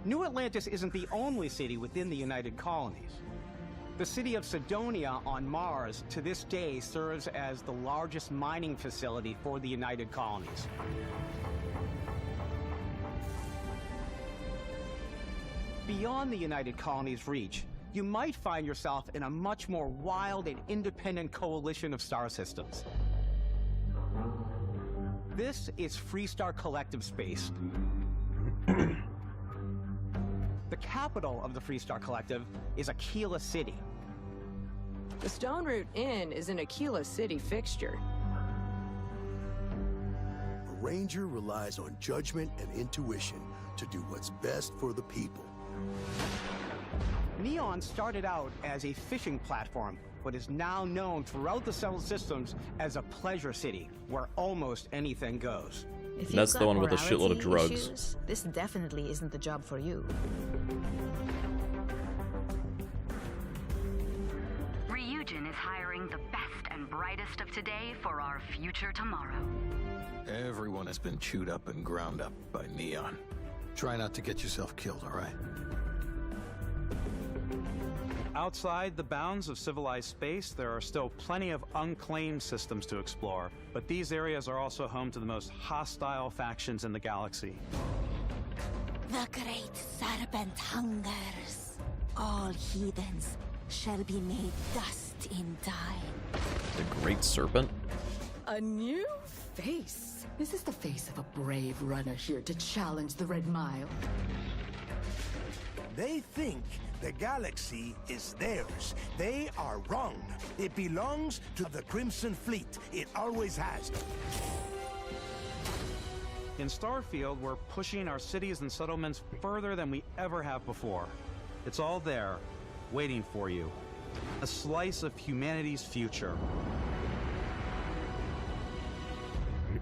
New Atlantis isn't the only city within the United Colonies. The city of Sidonia on Mars to this day serves as the largest mining facility for the United Colonies. Beyond the United Colony's reach, you might find yourself in a much more wild and independent coalition of star systems. This is Freestar Collective Space. The capital of the Freestar Collective is Aquila City. The Stone Root Inn is an Aquila City fixture. A ranger relies on judgment and intuition to do what's best for the people. Neon started out as a fishing platform, but is now known throughout the settled systems as a pleasure city, where almost anything goes. And that's the one with a shitload of drugs. Issues, this definitely isn't the job for you. Ryujin is hiring the best and brightest of today for our future tomorrow. Everyone has been chewed up and ground up by Neon. Try not to get yourself killed, all right? Outside the bounds of civilized space, there are still plenty of unclaimed systems to explore, but these areas are also home to the most hostile factions in the galaxy. The great serpent hungers. All heathens shall be made dust in time. The Great Serpent? A new face. Is this the face of a brave runner here to challenge the Red Mile? They think the galaxy is theirs. They are wrong. It belongs to the Crimson Fleet. It always has. In Starfield, we're pushing our cities and settlements further than we ever have before. It's all there, waiting for you. A slice of humanity's future.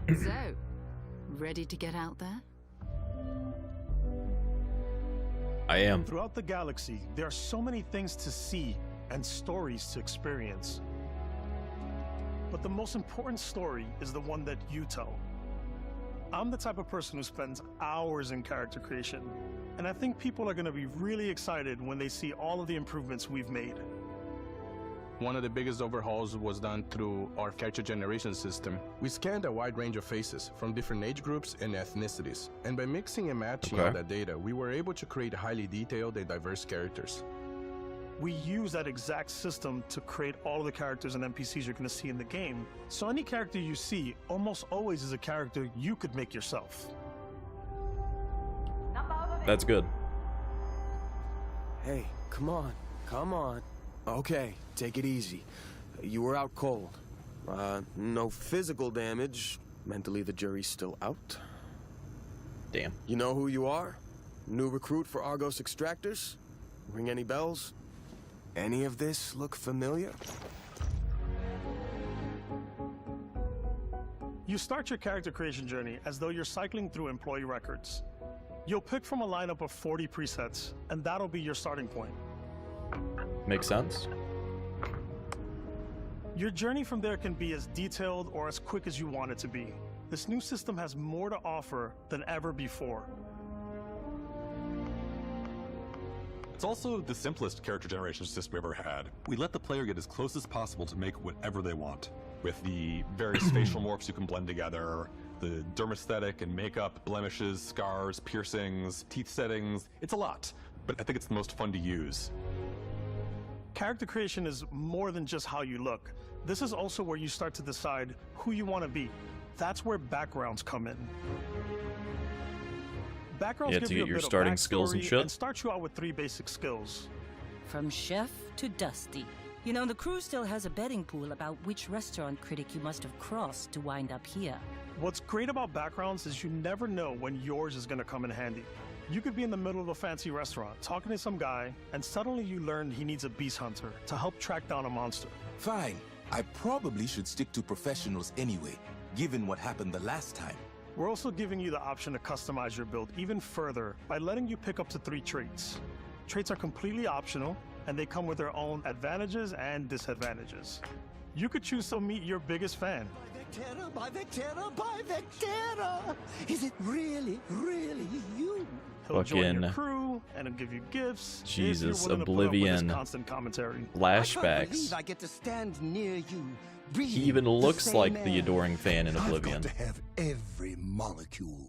So, ready to get out there? I am. Throughout the galaxy, there are so many things to see and stories to experience. But the most important story is the one that you tell. I'm the type of person who spends hours in character creation, and I think people are going to be really excited when they see all of the improvements we've made. One of the biggest overhauls was done through our character generation system. We scanned a wide range of faces from different age groups and ethnicities. And by mixing and matching all that data, we were able to create highly detailed and diverse characters. We use that exact system to create all of the characters and NPCs you're going to see in the game. So any character you see almost always is a character you could make yourself. That's good. Hey, come on, come on. Okay, take it easy. You were out cold. No physical damage. Mentally, the jury's still out. Damn. You know who you are? New recruit for Argos Extractors? Ring any bells? Any of this look familiar? You start your character creation journey as though you're cycling through employee records. You'll pick from a lineup of 40 presets, and that'll be your starting point. Makes sense. Your journey from there can be as detailed or as quick as you want it to be. This new system has more to offer than ever before. It's also the simplest character generation system we ever had. We let the player get as close as possible to make whatever they want. With the various facial morphs you can blend together, the dermesthetic and makeup, blemishes, scars, piercings, teeth settings. It's a lot, but I think it's the most fun to use. Character creation is more than just how you look. This is also where you start to decide who you want to be. That's where backgrounds come in. Backgrounds give you a your bit starting of skills and backstory shit. And start you out with 3 basic skills. From chef to dusty. You know, the crew still has a betting pool about which restaurant critic you must have crossed to wind up here. What's great about backgrounds is you never know when yours is going to come in handy. You could be in the middle of a fancy restaurant, talking to some guy, and suddenly you learn he needs a beast hunter to help track down a monster. Fine. I probably should stick to professionals anyway, given what happened the last time. We're also giving you the option to customize your build even further by letting you pick up to 3 traits. Traits are completely optional, and they come with their own advantages and disadvantages. You could choose to meet your biggest fan. By Vectera, by Vectera! Is it really, really you? He'll join your Fucking crew and he'll give you gifts. Jesus, if you're willing to put up with his Oblivion. constant commentary. I Flashbacks. believe I get to stand near you. He even looks same like the air. adoring fan in I've Oblivion. got to have every molecule.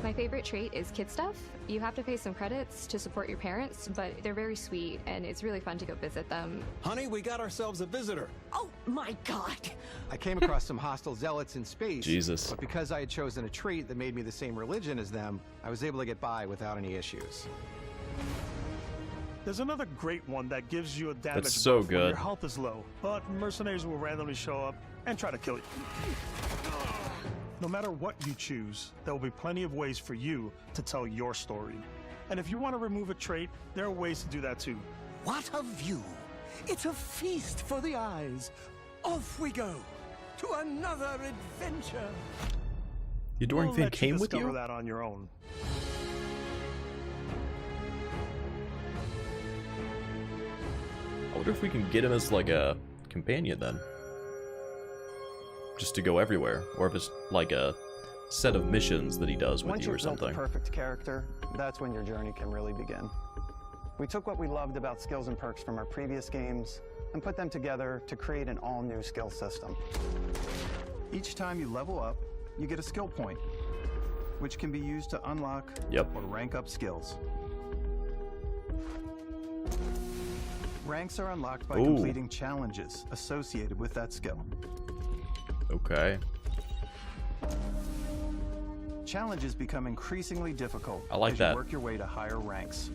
My favorite trait is kid stuff. You have to pay some credits to support your parents, but they're very sweet, and it's really fun to go visit them. Honey, we got ourselves a visitor. Oh my god! I came across some hostile zealots in space. Jesus. But because I had chosen a trait that made me the same religion as them, I was able to get by without any issues. There's another great one that gives you a damage That's so buff when good. your health is low, but mercenaries will randomly show up and try to kill you. No matter what you choose, there will be plenty of ways for you to tell your story. And if you want to remove a trait, there are ways to do that too. What a view! It's a feast for the eyes. Off we go to another adventure. The Adoring We'll Fan let came with discover you? that on your own. I wonder if we can get him as like a companion then. Just to go everywhere, or if it's like a set of missions that he does with Once you or you've built something. the perfect character, that's when your journey can really begin. We took what we loved about skills and perks from our previous games and put them together to create an all-new skill system. Each time you level up, you get a skill point, which can be used to unlock or rank up skills. Ranks are unlocked by completing challenges associated with that skill. Okay. Challenges become increasingly difficult I like as that. you work your way to higher ranks.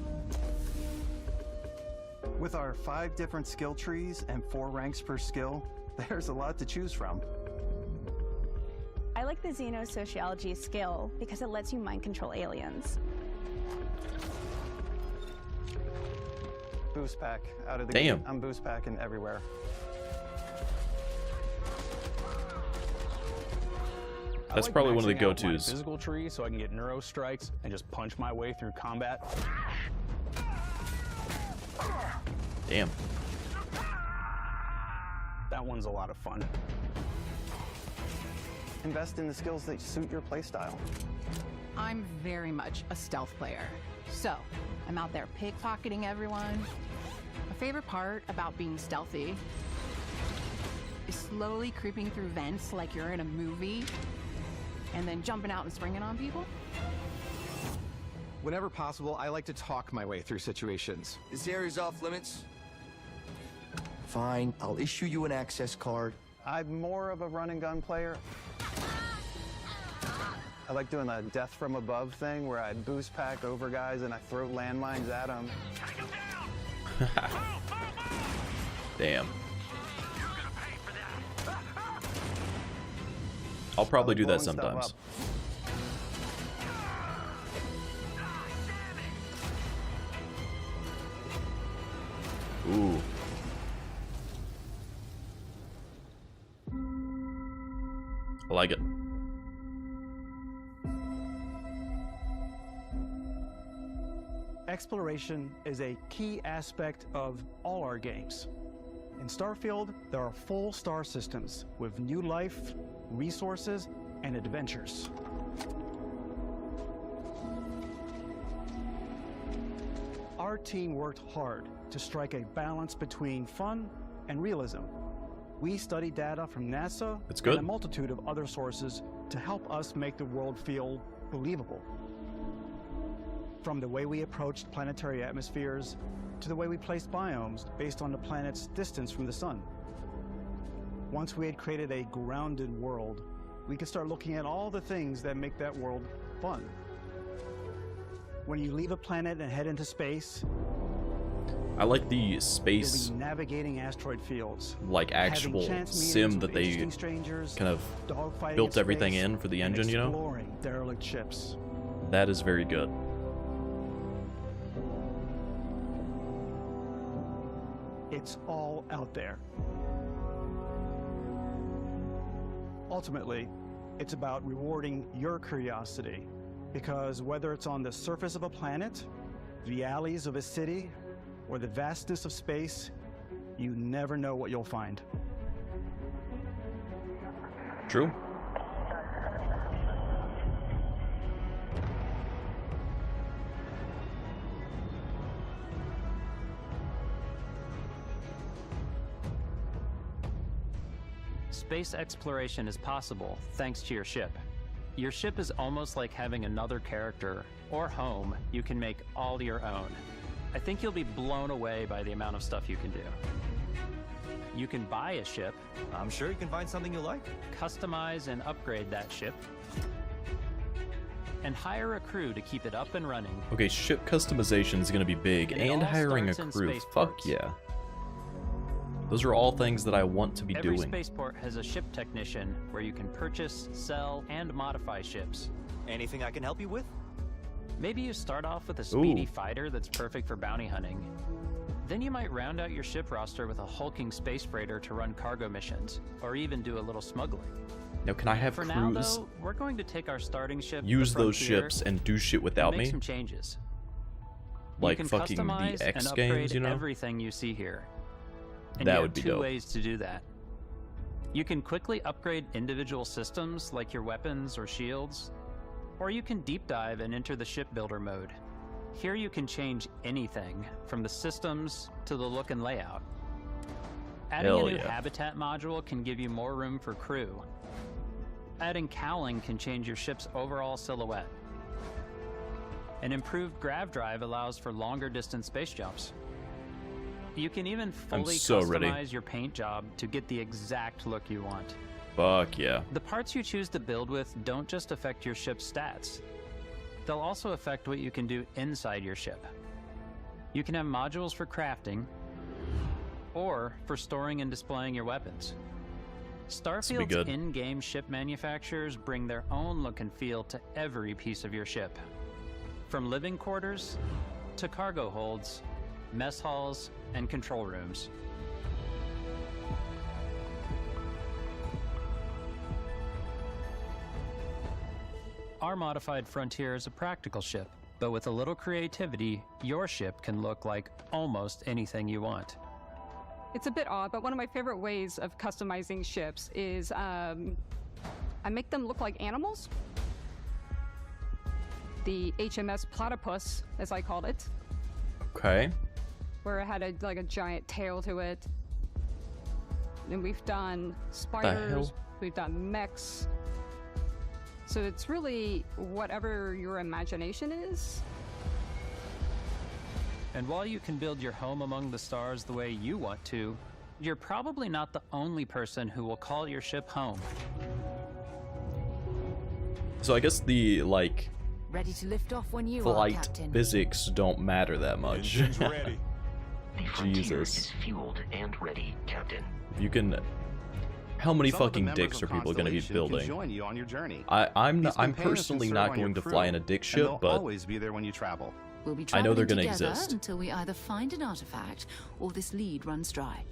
With our 5 different skill trees and 4 ranks per skill, there's a lot to choose from. I like the Xenosociology skill because it lets you mind control aliens. Boost pack out of the Damn. gate. I'm boost packing everywhere. That's probably one of the maxing out my go-tos. Physical tree so I can get neuro strikes and just punch my way through combat. Damn. That one's a lot of fun. Invest in the skills that suit your playstyle. I'm very much a stealth player. So, I'm out there pickpocketing everyone. My favorite part about being stealthy is slowly creeping through vents like you're in a movie and then jumping out and springing on people. Whenever possible, I like to talk my way through situations. This area's off limits. Fine, I'll issue you an access card. I'm more of a run and gun player. I like doing the death from above thing where I boost pack over guys and I throw landmines at them. Damn. I'll probably do that Blowing stuff sometimes. up. Ooh. I like it. Exploration is a key aspect of all our games. In Starfield, there are full star systems with new life, resources, and adventures. Our team worked hard to strike a balance between fun and realism. We studied data from NASA That's good. and a multitude of other sources to help us make the world feel believable. From the way we approached planetary atmospheres to the way we placed biomes based on the planet's distance from the sun. Once we had created a grounded world, we could start looking at all the things that make that world fun. When you leave a planet and head into space, I like the you'll space, be navigating asteroid fields, like having actual chance meetings sim with that they interesting strangers, kind of dogfighting built in everything space, in for the and engine, you know? exploring derelict ships. That is very good. It's all out there. Ultimately, it's about rewarding your curiosity, because whether it's on the surface of a planet, the alleys of a city, or the vastness of space, you never know what you'll find. True. Space exploration is possible thanks to your ship. Your ship is almost like having another character or home you can make all your own. I think you'll be blown away by the amount of stuff you can do. You can buy a ship. I'm sure you can find something you like. Customize and upgrade that ship. And hire a crew to keep it up and running. Okay, ship customization is going to be big, and hiring a crew. Fuck yeah. Those are all things that I want to be Every doing. spaceport has a ship technician where you can purchase, sell, and modify ships. Anything I can help you with? Maybe you start off with a speedy fighter that's perfect for bounty hunting. Then you might round out your ship roster with a hulking space freighter to run cargo missions, or even do a little smuggling. Now, can I have For crews now, though, we're going to take our starting ship, use the those Frontier, ships and do shit without and make me? some changes. Like you can fucking the customize X and games, upgrade you know? everything you see here. And That you would have be two dope. ways to do that. You can quickly upgrade individual systems like your weapons or shields, or you can deep dive and enter the shipbuilder mode. Here you can change anything, from the systems to the look and layout. Adding Hell a new yeah. habitat module can give you more room for crew. Adding cowling can change your ship's overall silhouette. An improved grav drive allows for longer distance space jumps. You can even fully so customize ready. your paint job to get the exact look you want. Fuck yeah. The parts you choose to build with don't just affect your ship's stats. They'll also affect what you can do inside your ship. You can have modules for crafting, or for storing and displaying your weapons. Starfield's good. in-game ship manufacturers bring their own look and feel to every piece of your ship. From living quarters to cargo holds, mess halls, and control rooms. Our modified Frontier is a practical ship, but with a little creativity, your ship can look like almost anything you want. It's a bit odd, but one of my favorite ways of customizing ships is I make them look like animals. The HMS Platypus, as I called it, Okay. where it had a giant tail to it. And we've done spiders, we've done mechs. So it's really whatever your imagination is. And while you can build your home among the stars the way you want to, you're probably not the only person who will call your ship home. So I guess the, like, Ready to lift off when you are, flight Captain. physics don't matter that much. Engine's ready. The Frontier Jesus. is fueled and ready, Captain. You can... How many Some of the fucking members dicks of are people going to be Constellation can building? join you on your journey. I'm These companions personally can not serve on your going to crew, fly in a dick and ship, they'll but always be there when you travel. We'll be I know they're traveling gonna together exist. until we either find an artifact or this lead runs dry.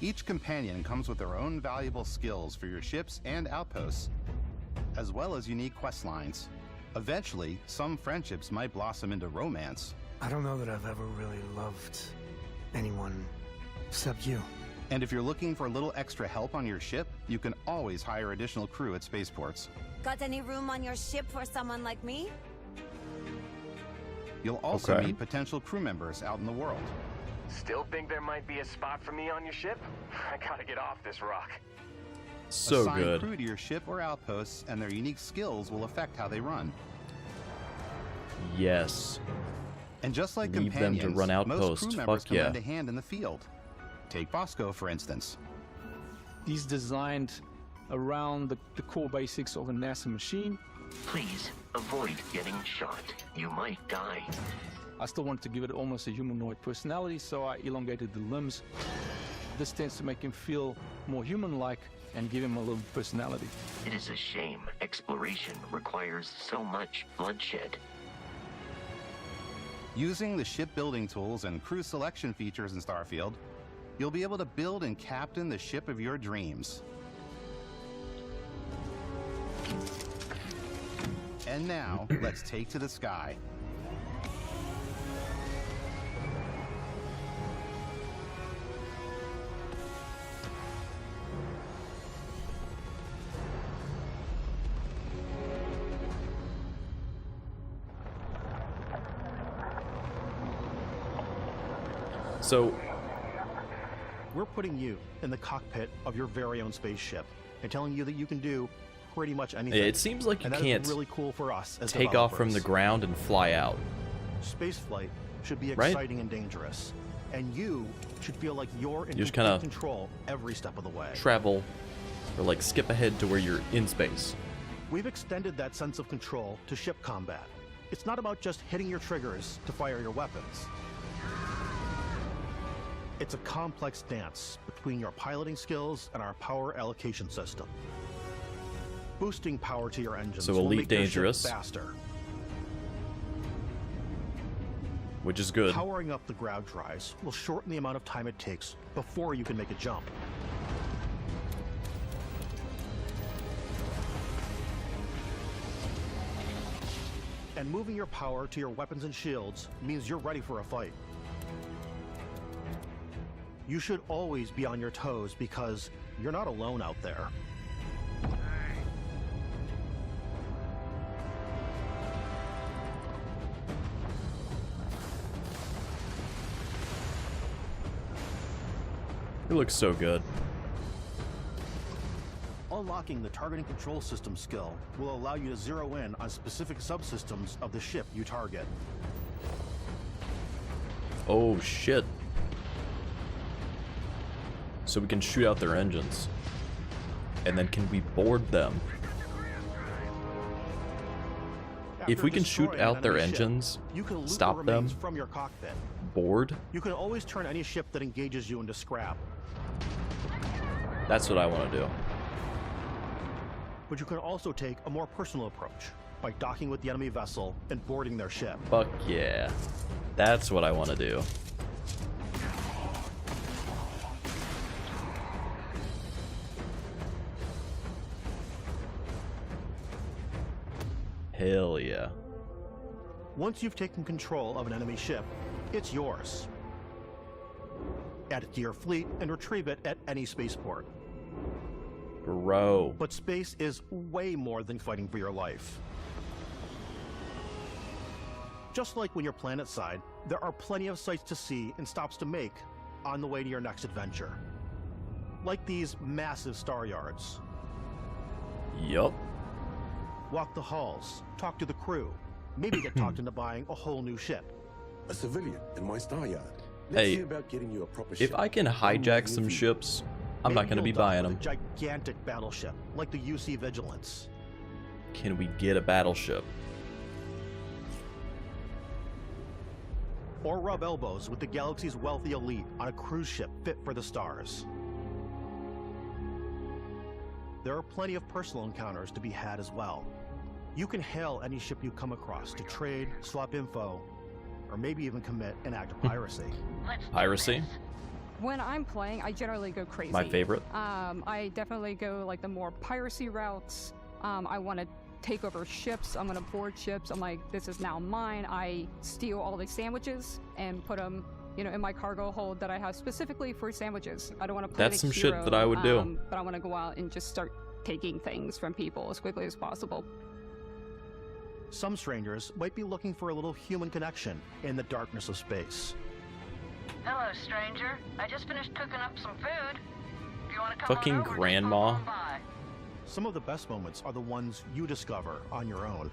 Each companion comes with their own valuable skills for your ships and outposts, as well as unique quest lines. Eventually, some friendships might blossom into romance. I don't know that I've ever really loved anyone except you. And if you're looking for a little extra help on your ship, you can always hire additional crew at spaceports. Got any room on your ship for someone like me? You'll also Okay. meet potential crew members out in the world. Still think there might be a spot for me on your ship? I gotta get off this rock. so Assign good. crew to your ship or outposts, and their unique skills will affect how they run. Yes. And just like Leave them companions, to run most outposts. crew members Fuck can yeah. lend a hand in the field. Take Bosco, for instance. He's designed around the core basics of a NASA machine. Please avoid getting shot. You might die. I still wanted to give it almost a humanoid personality, so I elongated the limbs. This tends to make him feel more human-like and give him a little personality. It is a shame exploration requires so much bloodshed. Using the shipbuilding tools and crew selection features in Starfield, you'll be able to build and captain the ship of your dreams. And now, let's take to the sky. So, We're putting you in the cockpit of your very own spaceship and telling you that you can do pretty much anything. It seems like you and that can't is really cool for us as take off from the developers. ground and fly out. Spaceflight should be Right? exciting and dangerous, and you should feel like you're in You just complete kinda control every step of the way. Travel, or like skip ahead to where you're in space. We've extended that sense of control to ship combat. It's not about just hitting your triggers to fire your weapons. It's a complex dance between your piloting skills and our power allocation system. Boosting power to your engines So will Elite make your ship Dangerous. faster. Which is good. Powering up the ground drives will shorten the amount of time it takes before you can make a jump. And moving your power to your weapons and shields means you're ready for a fight. You should always be on your toes because you're not alone out there. It looks so good. Unlocking the targeting control system skill will allow you to zero in on specific subsystems of the ship you target. Oh shit. So we can shoot out their engines. And then can we board them? If we can shoot out their engines, stop them, from your cockpit. board, You can always turn any ship that engages you into scrap. that's what I want to do. But you can also take a more personal approach by docking with the enemy vessel and boarding their ship. Fuck yeah. That's what I want to do. Hell yeah. Once you've taken control of an enemy ship, it's yours. Add it to your fleet and retrieve it at any spaceport. Bro. But space is way more than fighting for your life. Just like when you're planetside, there are plenty of sights to see and stops to make on the way to your next adventure. Like these massive star yards. Yup. Walk the halls, talk to the crew, maybe get talked into buying a whole new ship. A civilian in my star yard. Hey, see about getting you a proper if ship. I can hijack some ships, I'm not going to be buying them. A gigantic battleship like the UC Vigilance. Can we get a battleship? Or rub elbows with the galaxy's wealthy elite on a cruise ship fit for the stars. There are plenty of personal encounters to be had as well. You can hail any ship you come across to trade, swap info, or maybe even commit an act of piracy. Piracy? When I'm playing, I generally go crazy. My favorite. I definitely go like the more piracy routes. I want to take over ships. I'm going to board ships. I'm like, this is now mine. I steal all these sandwiches and put them, in my cargo hold that I have specifically for sandwiches. I don't want to play That's the some shit hero, that I would do. But I want to go out and just start taking things from people as quickly as possible. Some strangers might be looking for a little human connection in the darkness of space. Hello, stranger. I just finished cooking up some food. Do you want to come Fucking on over? grandma. Some of the best moments are the ones you discover on your own.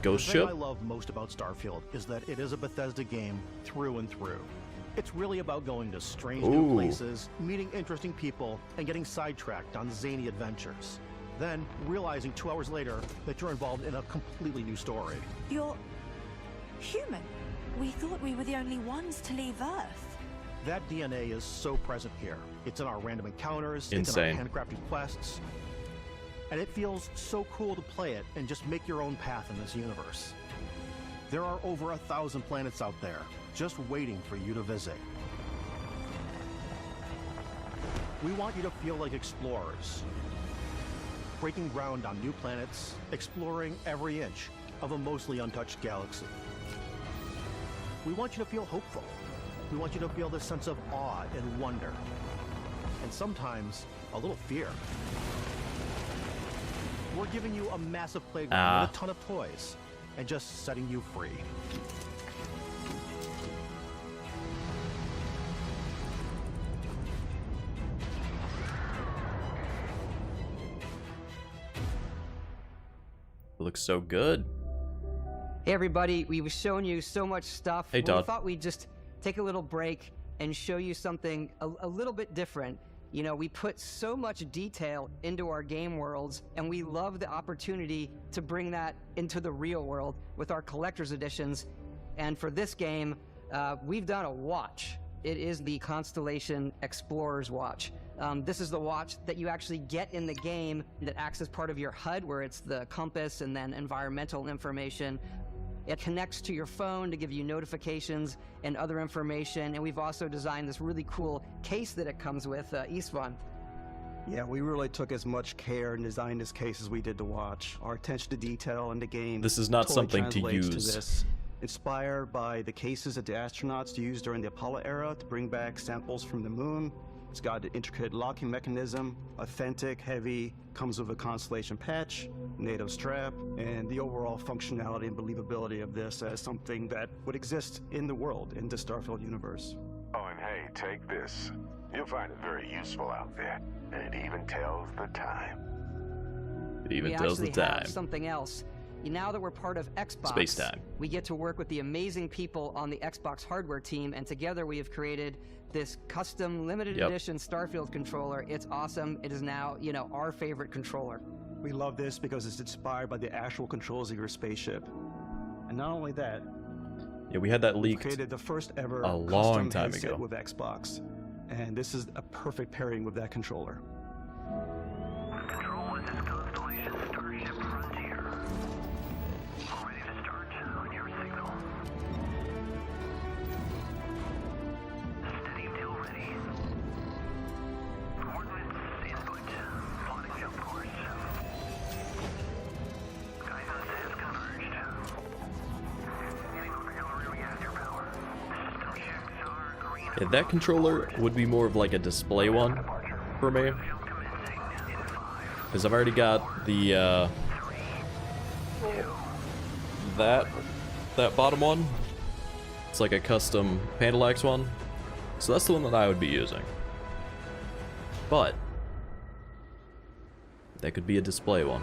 Ghost The thing ship? I love most about Starfield is that it is a Bethesda game through and through. It's really about going to strange new Ooh. places, meeting interesting people, and getting sidetracked on zany adventures. Then realizing 2 hours later that you're involved in a completely new story. You're human. We thought we were the only ones to leave Earth. That DNA is so present here. It's in our random encounters, Insane. it's in our handcrafted quests. And it feels so cool to play it and just make your own path in this universe. There are over 1,000 planets out there, just waiting for you to visit. We want you to feel like explorers, breaking ground on new planets, exploring every inch of a mostly untouched galaxy. We want you to feel hopeful. We want you to feel this sense of awe and wonder, and sometimes a little fear. We're giving you a massive playground with a ton of toys, and just setting you free. looks so good. Hey everybody, we were showing you so much stuff. Hey, Todd. We thought we'd just take a little break and show you something a little bit different. You know, we put so much detail into our game worlds, and we love the opportunity to bring that into the real world with our collector's editions. And for this game, we've done a watch. It is the Constellation Explorer's Watch. This is the watch that you actually get in the game that acts as part of your HUD, where it's the compass and then environmental information. It connects to your phone to give you notifications and other information, and we've also designed this really cool case that it comes with, Istvan. Yeah, we really took as much care in designing this case as we did the watch. Our attention to detail in the game. This is not something to translates use. To this. Inspired by the cases that the astronauts used during the Apollo era to bring back samples from the moon. It's got an intricate locking mechanism, authentic, heavy, comes with a Constellation patch, NATO strap, and the overall functionality and believability of this as something that would exist in the world, in the Starfield universe. Oh, and hey, take this. You'll find it very useful out there, and it even tells the time. It even we tells the actually time. have something else. Now that we're part of Xbox, Space time. we get to work with the amazing people on the Xbox hardware team, and together we have created this custom limited edition Starfield controller. It's awesome. It is now, you know, our favorite controller. We love this because it's inspired by the actual controls of your spaceship. And not only that, yeah, we had that we leaked created the first ever a long custom time headset ago with Xbox. And this is a perfect pairing with that controller. Control, this is Constellation Starship Frontier. Ready to start on your signal. Steady till ready. Coordinates input. Plotting jump course. Guidance has converged. Getting auxiliary reactor power. System checks are green. Yeah, that controller would be more of like a display one for me, because I've already got the that bottom one. It's like a custom Pandallax one, so that's the one that I would be using. But that could be a display one.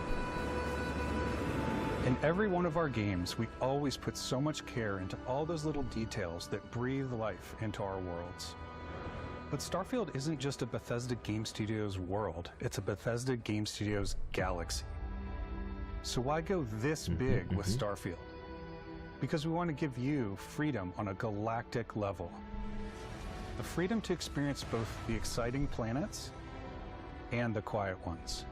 In every one of our games, we always put so much care into all those little details that breathe life into our worlds. But Starfield isn't just a Bethesda Game Studios world, it's a Bethesda Game Studios galaxy. So why go this big with Starfield? Because we want to give you freedom on a galactic level. The freedom to experience both the exciting planets and the quiet ones.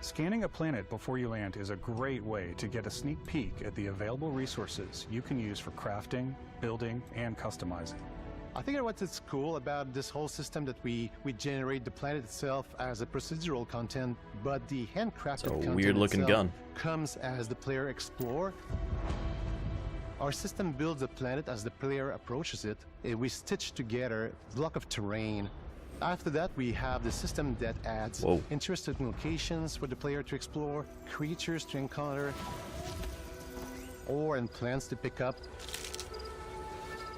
Scanning a planet before you land is a great way to get a sneak peek at the available resources you can use for crafting, building, and customizing. I think what's cool about this whole system that we generate the planet itself as a procedural content, but the handcrafted content weird-looking itself gun comes as the player explores. Our system builds the planet as the player approaches it. We stitch together a block of terrain. After that, we have the system that adds interesting locations for the player to explore, creatures to encounter, ore and plants to pick up.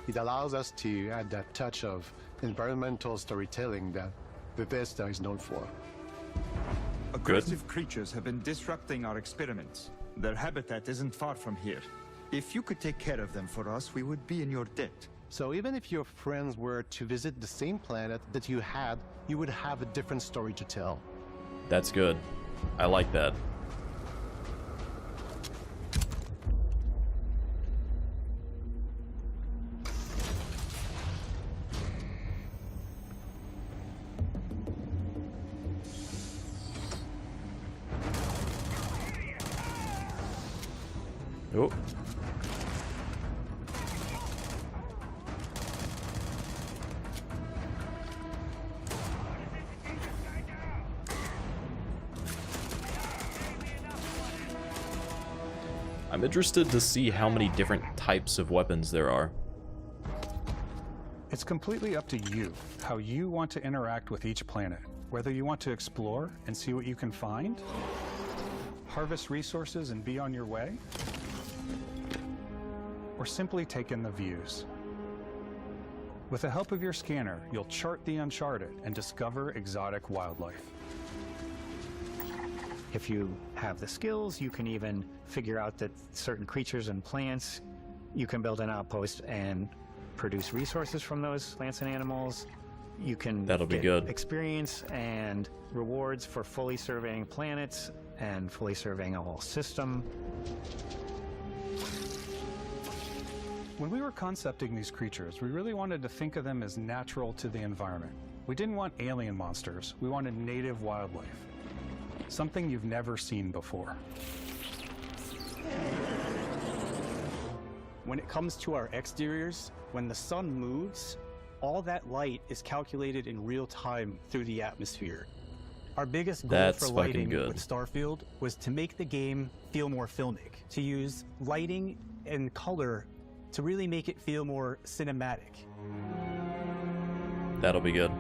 It allows us to add that touch of environmental storytelling that Bethesda is known for. Aggressive creatures have been disrupting our experiments. Their habitat isn't far from here. If you could take care of them for us, we would be in your debt. So even if your friends were to visit the same planet that you had, you would have a different story to tell. That's good. I like that. Oh. I'm interested to see how many different types of weapons there are. It's completely up to you how you want to interact with each planet. Whether you want to explore and see what you can find, harvest resources and be on your way, or simply take in the views. With the help of your scanner, you'll chart the uncharted and discover exotic wildlife. If you have the skills, you can even figure out that certain creatures and plants, you can build an outpost and produce resources from those plants and animals. You can get experience and rewards for fully surveying planets and fully surveying a whole system. When we were concepting these creatures, we really wanted to think of them as natural to the environment. We didn't want alien monsters, we wanted native wildlife. Something you've never seen before. When it comes to our exteriors, when the sun moves, all that light is calculated in real time through the atmosphere. Our biggest goal for lighting with Starfield was to make the game feel more filmic, to use lighting and color to really make it feel more cinematic. That'll be good.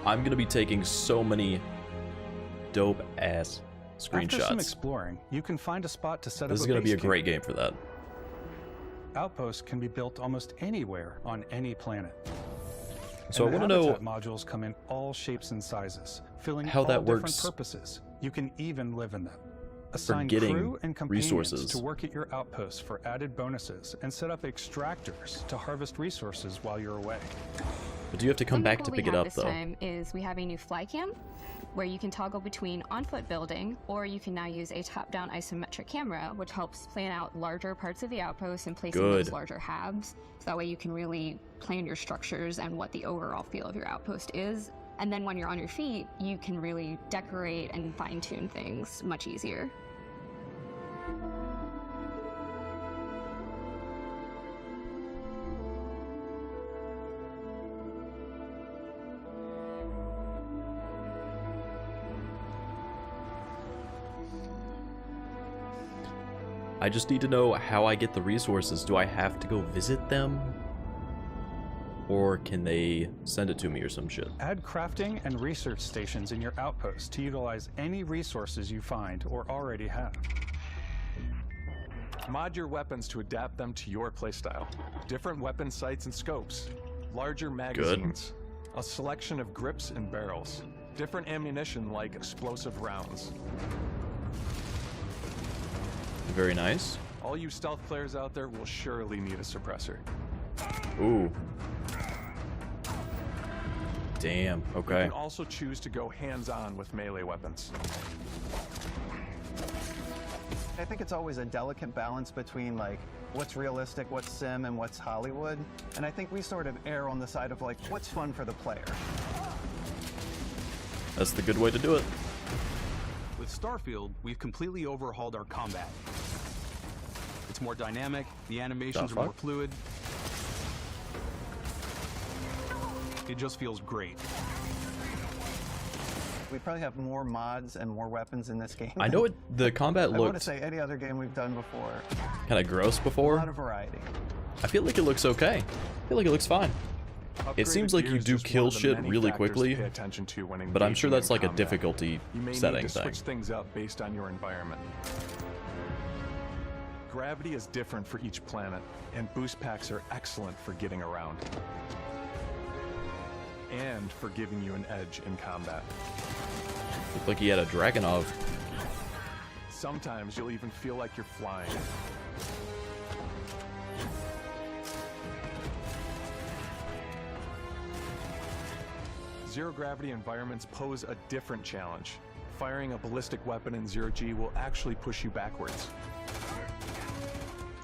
I'm gonna be taking so many dope ass screenshots. After some exploring, you can find a spot to set up a base. This is gonna be a great game for that. Outposts can be built almost anywhere on any planet. So I want to know modules come in all shapes and sizes, filling how all that different works purposes. You can even live in them. for Assign getting crew and companions resources. to work at your outposts for added bonuses, and set up extractors to harvest resources while you're away. But do you have to come back to pick it up, though? This time is we have a new fly cam, where you can toggle between on-foot building, or you can now use a top-down isometric camera, which helps plan out larger parts of the outpost and placing those larger halves. So that way you can really plan your structures and what the overall feel of your outpost is. And then when you're on your feet, you can really decorate and fine-tune things much easier. I just need to know how I get the resources. Do I have to go visit them? Or can they send it to me or some shit? Add crafting and research stations in your outpost to utilize any resources you find or already have. Mod your weapons to adapt them to your playstyle. Different weapon sights and scopes, larger magazines, a selection of grips and barrels, different ammunition like explosive rounds. Very nice. All you stealth players out there will surely need a suppressor. Ooh. Damn, okay. You can also choose to go hands-on with melee weapons. I think it's always a delicate balance between like what's realistic, what's sim, and what's Hollywood. And I think we sort of err on the side of like what's fun for the player. That's the good way to do it. With Starfield, we've completely overhauled our combat. It's more dynamic, the animations are more fluid. It just feels great. We probably have more mods and more weapons in this game. I know the combat I want to looked say any other game we've done before. kind of gross before. A lot of variety. I feel like it looks okay. I feel like it looks fine. It seems like you do kill shit really quickly, but I'm sure that's like a difficulty setting thing. Switch things up based on your environment. Gravity is different for each planet, and boost packs are excellent for getting around. And for giving you an edge in combat. Looked like he had a Dragonov. Sometimes you'll even feel like you're flying. Zero-gravity environments pose a different challenge. Firing a ballistic weapon in zero-G will actually push you backwards.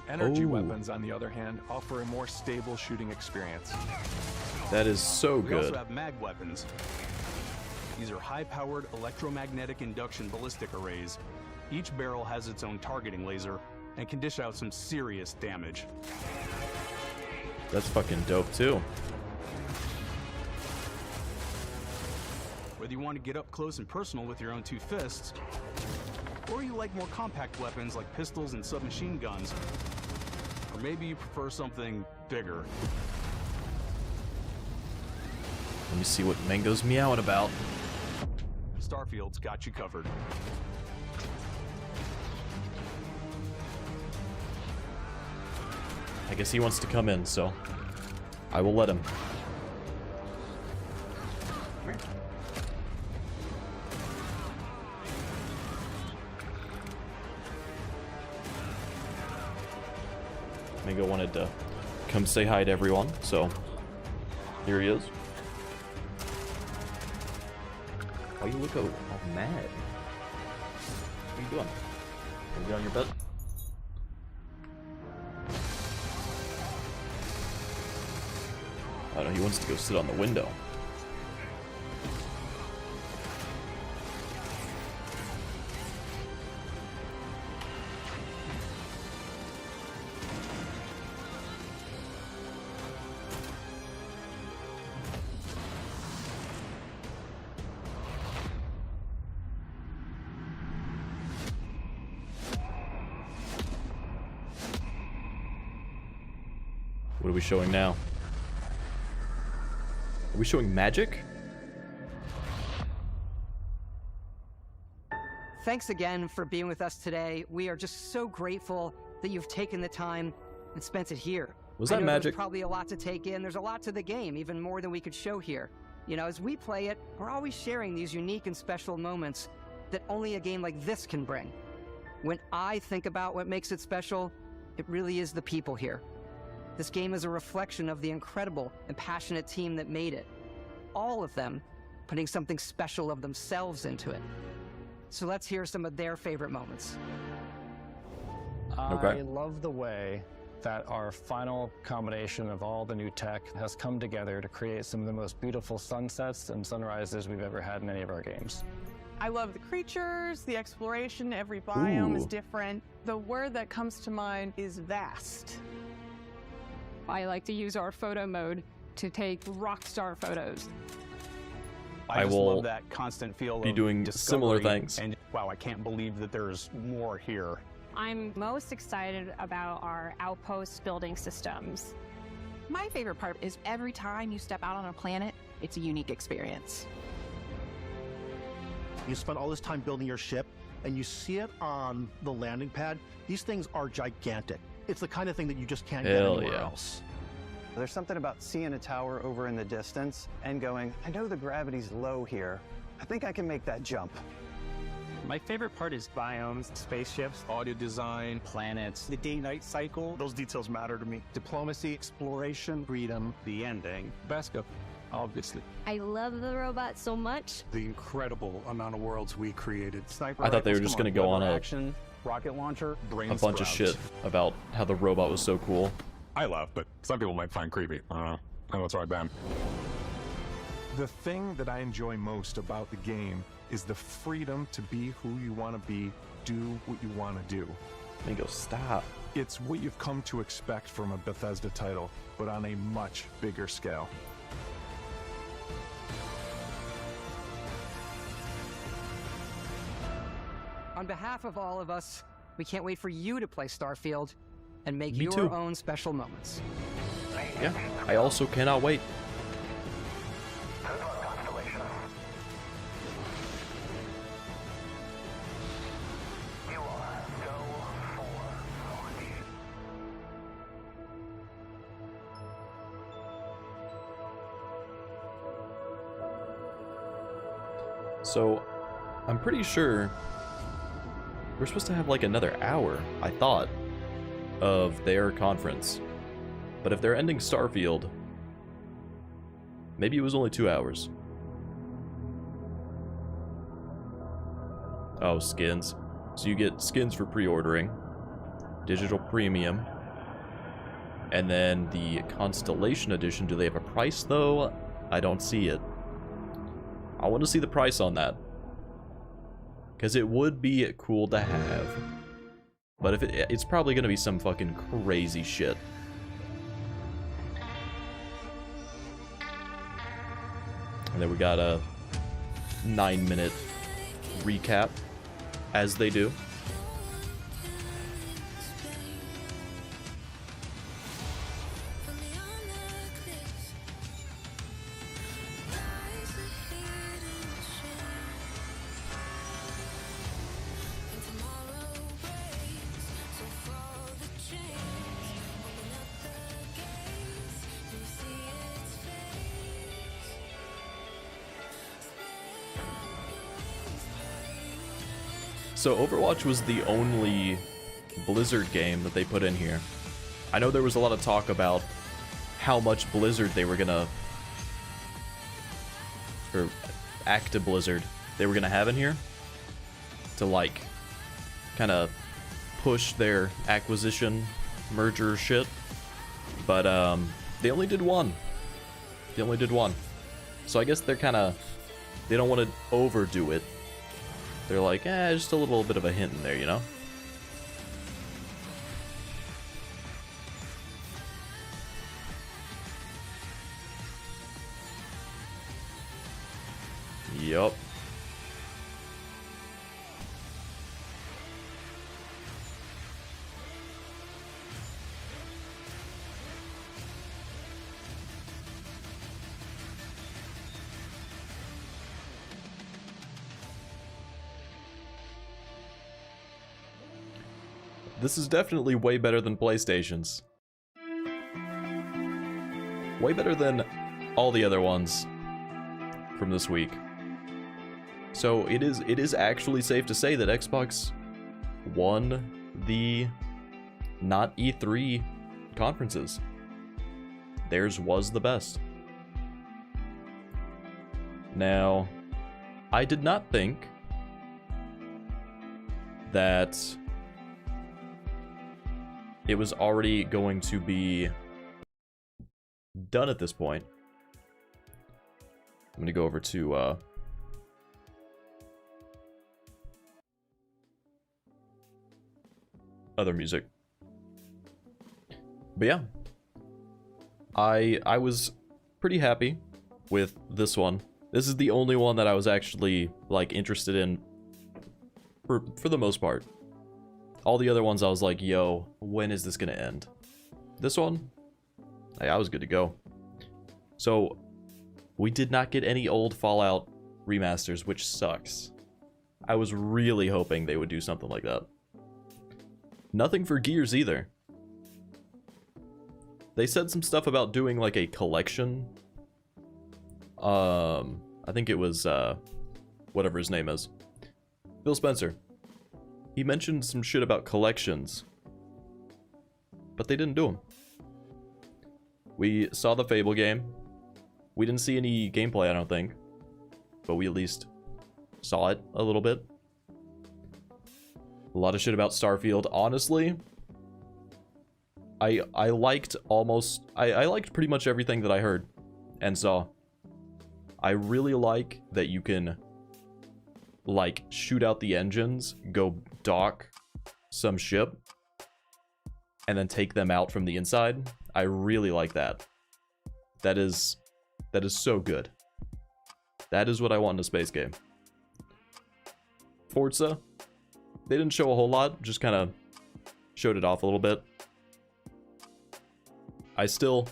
Energy weapons, on the other hand, offer a more stable shooting experience. That is so We good. also have mag weapons. These are high-powered electromagnetic induction ballistic arrays. Each barrel has its own targeting laser and can dish out some serious damage. That's fucking dope too. Whether you want to get up close and personal with your own two fists, Or you like more compact weapons like pistols and submachine guns. Or maybe you prefer something bigger. Let me see what Mango's meowing about. Starfield's got you covered. I guess he wants to come in, so I will let him. Mango wanted to come say hi to everyone, so here he is. Why you look all mad? What are you doing? Are you on your bed? Oh no, he wants to go sit on the window. What are we showing now? Are we showing magic? Thanks again for being with us today. We are just so grateful that you've taken the time and spent it here. Was that magic? There's probably a lot to take in. There's a lot to the game, even more than we could show here. You know, as we play it, we're always sharing these unique and special moments that only a game like this can bring. When I think about what makes it special, it really is the people here. This game is a reflection of the incredible and passionate team that made it. All of them putting something special of themselves into it. So let's hear some of their favorite moments. I love the way that our final combination of all the new tech has come together to create some of the most beautiful sunsets and sunrises we've ever had in any of our games. I love the creatures, the exploration, every biome is different. The word that comes to mind is vast. I like to use our photo mode to take rockstar photos. I just will love that constant feel be of doing similar discovery, things. And wow, I can't believe that there's more here. I'm most excited about our outpost building systems. My favorite part is every time you step out on a planet, it's a unique experience. You spend all this time building your ship, and you see it on the landing pad. These things are gigantic. It's the kind of thing that you just can't get anywhere else. There's something about seeing a tower over in the distance and going, I know the gravity's low here. I think I can make that jump. My favorite part is biomes, spaceships, audio design, planets, the day-night cycle. Those details matter to me. diplomacy, exploration, freedom, the ending. Beskip, obviously. I love the robot so much. The incredible amount of worlds we created. I thought they were just going to go on a rocket launcher, bunch of shit about how the robot was so cool. I laugh, but some people might find creepy. I don't know. I know it's right, Ben. The thing that I enjoy most about the game is the freedom to be who you want to be, do what you want to do. Mango, stop. It's what you've come to expect from a Bethesda title, but on a much bigger scale. On behalf of all of us, we can't wait for you to play Starfield and make Me your too. own special moments. Yeah, I also cannot wait. So, I'm pretty sure we're supposed to have like another hour, I thought, of their conference. But if they're ending Starfield, maybe it was only 2 hours. Oh, skins. So you get skins for pre-ordering, digital premium, and then the Constellation Edition. Do they have a price though? I don't see it. I want to see the price on that, because it would be cool to have. But if it's probably going to be some fucking crazy shit. And then we got a 9-minute recap as they do. So Overwatch was the only Blizzard game that they put in here. I know there was a lot of talk about how much Blizzard they were gonna, or Active Blizzard they were gonna have in here to like kind of push their acquisition merger shit, but they only did one. They only did one. So I guess they're kind of, they don't want to overdo it. They're like, just a little bit of a hint in there, you know? Yup. This is definitely way better than PlayStation's. Way better than all the other ones from this week. So it is actually safe to say that Xbox won the not E3 conferences. Theirs was the best. Now, I did not think that it was already going to be done at this point. I'm gonna go over to other music. But yeah, I was pretty happy with this one. This is the only one that I was actually like interested in for the most part. All the other ones I was like, yo, when is this gonna end? This one, hey, I was good to go. So, we did not get any old Fallout remasters, which sucks. I was really hoping they would do something like that. Nothing for Gears either. They said some stuff about doing like a collection. I think it was, whatever his name is. Phil Spencer. He mentioned some shit about collections, but they didn't do them. We saw the Fable game. We didn't see any gameplay, I don't think, but we at least saw it a little bit. A lot of shit about Starfield. Honestly, I liked I liked pretty much everything that I heard and saw. I really like that you can like shoot out the engines, go dock some ship, and then take them out from the inside. I really like that. That is so good. That is what I want in a space game. Forza, they didn't show a whole lot, just kind of showed it off a little bit. I still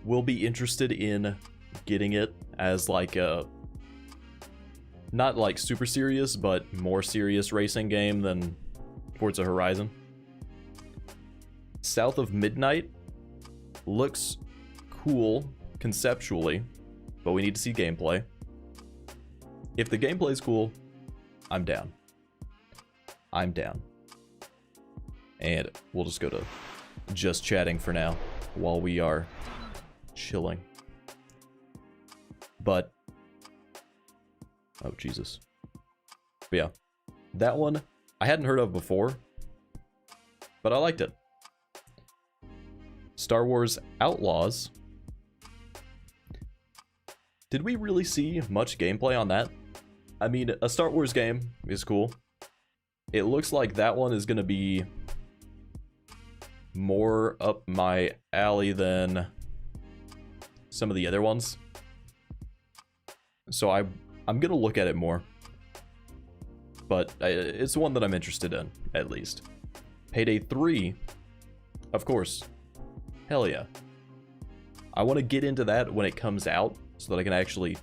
will be interested in getting it as like a, not like super serious, but more serious racing game than Forza Horizon. South of Midnight looks cool conceptually, but we need to see gameplay. If the gameplay's cool, I'm down. I'm down. And we'll just go to just chatting for now while we are chilling. But oh, Jesus. But yeah, that one I hadn't heard of before, but I liked it. Star Wars Outlaws. Did we really see much gameplay on that? I mean, a Star Wars game is cool. It looks like that one is going to be more up my alley than some of the other ones. So I'm going to look at it more. but it's one that I'm interested in, at least. Payday 3, of course. Hell yeah. I want to get into that when it comes out, so that I can actually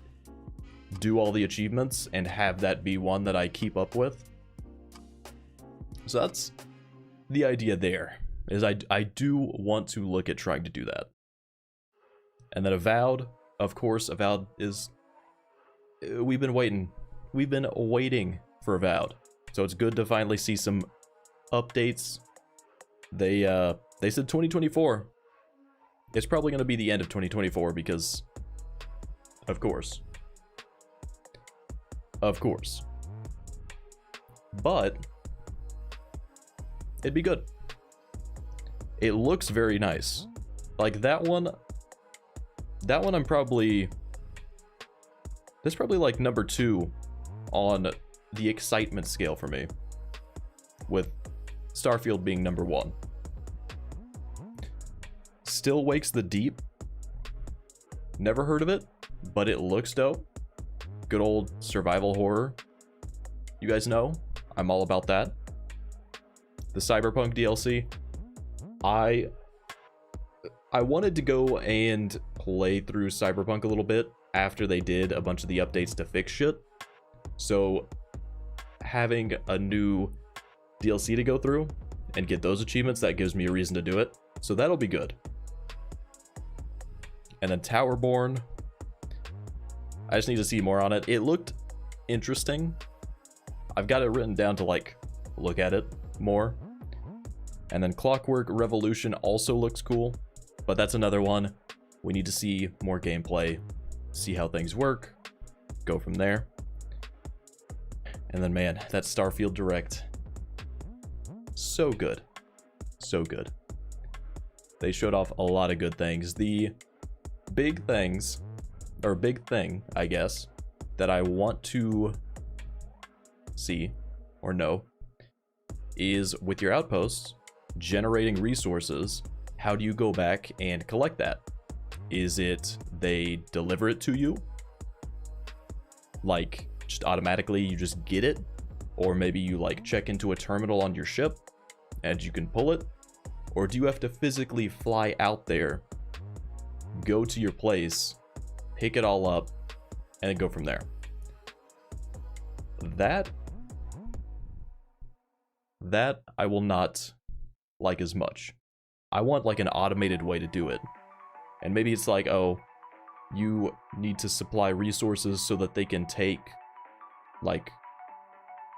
do all the achievements and have that be one that I keep up with. So that's the idea there, is I do want to look at trying to do that. And then Avowed, of course, Avowed is... We've been waiting for Avowed. So it's good to finally see some updates. They said 2024. It's probably going to be the end of 2024 because... Of course. Of course. But... it'd be good. It looks very nice. Like that one I'm probably... That's probably like number 2 on the excitement scale for me. With Starfield being number 1. Still Wakes the Deep. Never heard of it, but it looks dope. Good old survival horror. You guys know, I'm all about that. The Cyberpunk DLC. I wanted to go and play through Cyberpunk a little bit after they did a bunch of the updates to fix shit. So having a new DLC to go through and get those achievements, that gives me a reason to do it. So that'll be good. And then Towerborn. I just need to see more on it. It looked interesting. I've got it written down to like look at it more. And then Clockwork Revolution also looks cool, but that's another one. We need to see more gameplay, see how things work, go from there. And then man, that Starfield Direct. So good. So good. They showed off a lot of good things. The big things, or big thing, I guess, that I want to see or know is with your outposts, generating resources, how do you go back and collect that? Is it they deliver it to you? Like, just automatically you just get it? Or maybe you like check into a terminal on your ship and you can pull it? Or do you have to physically fly out there, go to your place, pick it all up, and then go from there? That I will not like as much. I want like an automated way to do it. And maybe it's like, oh, you need to supply resources so that they can take like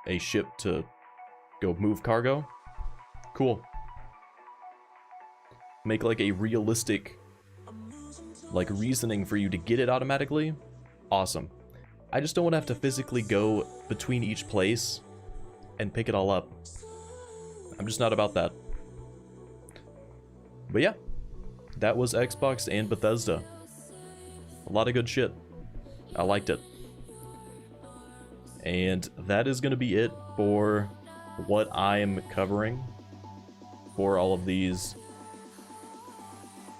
a ship to go move cargo. Cool. Make like a realistic like reasoning for you to get it automatically. Awesome. I just don't want to have to physically go between each place and pick it all up. I'm just not about that. But yeah, that was Xbox and Bethesda. A lot of good shit. I liked it. And that is going to be it for what I am covering for all of these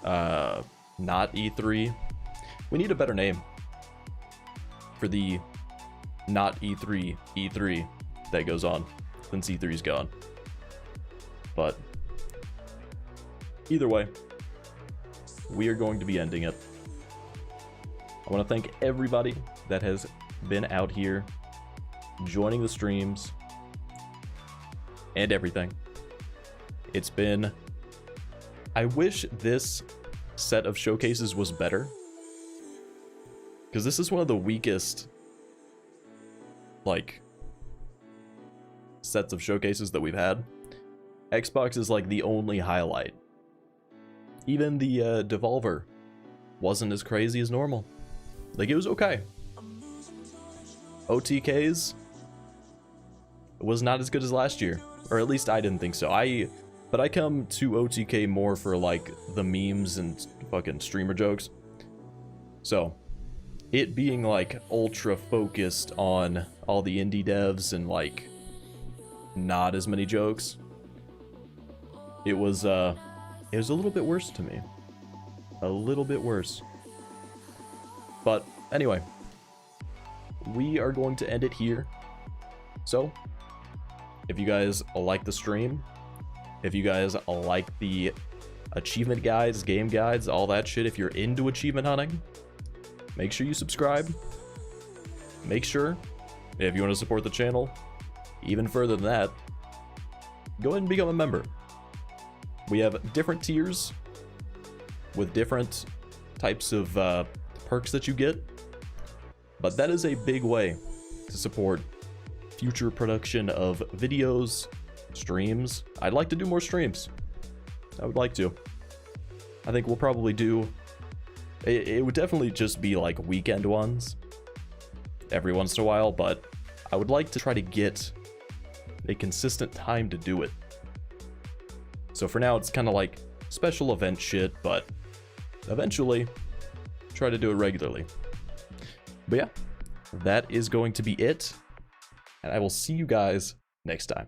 not E3. We need a better name for the not E3 that goes on since E3's gone. But either way, we are going to be ending it. I want to thank everybody that has been out here joining the streams and everything. It's been... I wish this set of showcases was better, because this is one of the weakest like sets of showcases that we've had. Xbox is like the only highlight. Even the Devolver wasn't as crazy as normal. Like, it was okay. OTKs was not as good as last year, or at least I didn't think so. But I come to OTK more for like the memes and fucking streamer jokes. So it being like ultra focused on all the indie devs and like not as many jokes, it was a little bit worse to me. A little bit worse. But anyway, we are going to end it here. So if you guys like the stream, if you guys like the achievement guides, game guides, all that shit, if you're into achievement hunting, make sure you subscribe. Make sure, if you want to support the channel even further than that, go ahead and become a member. We have different tiers with different types of perks that you get, but that is a big way to support future production of videos, streams. I'd like to do more streams. I would like to. I think we'll probably do... It would definitely just be like weekend ones every once in a while, but I would like to try to get a consistent time to do it. So for now, it's kind of like special event shit, but eventually try to do it regularly. But yeah, that is going to be it, and I will see you guys next time.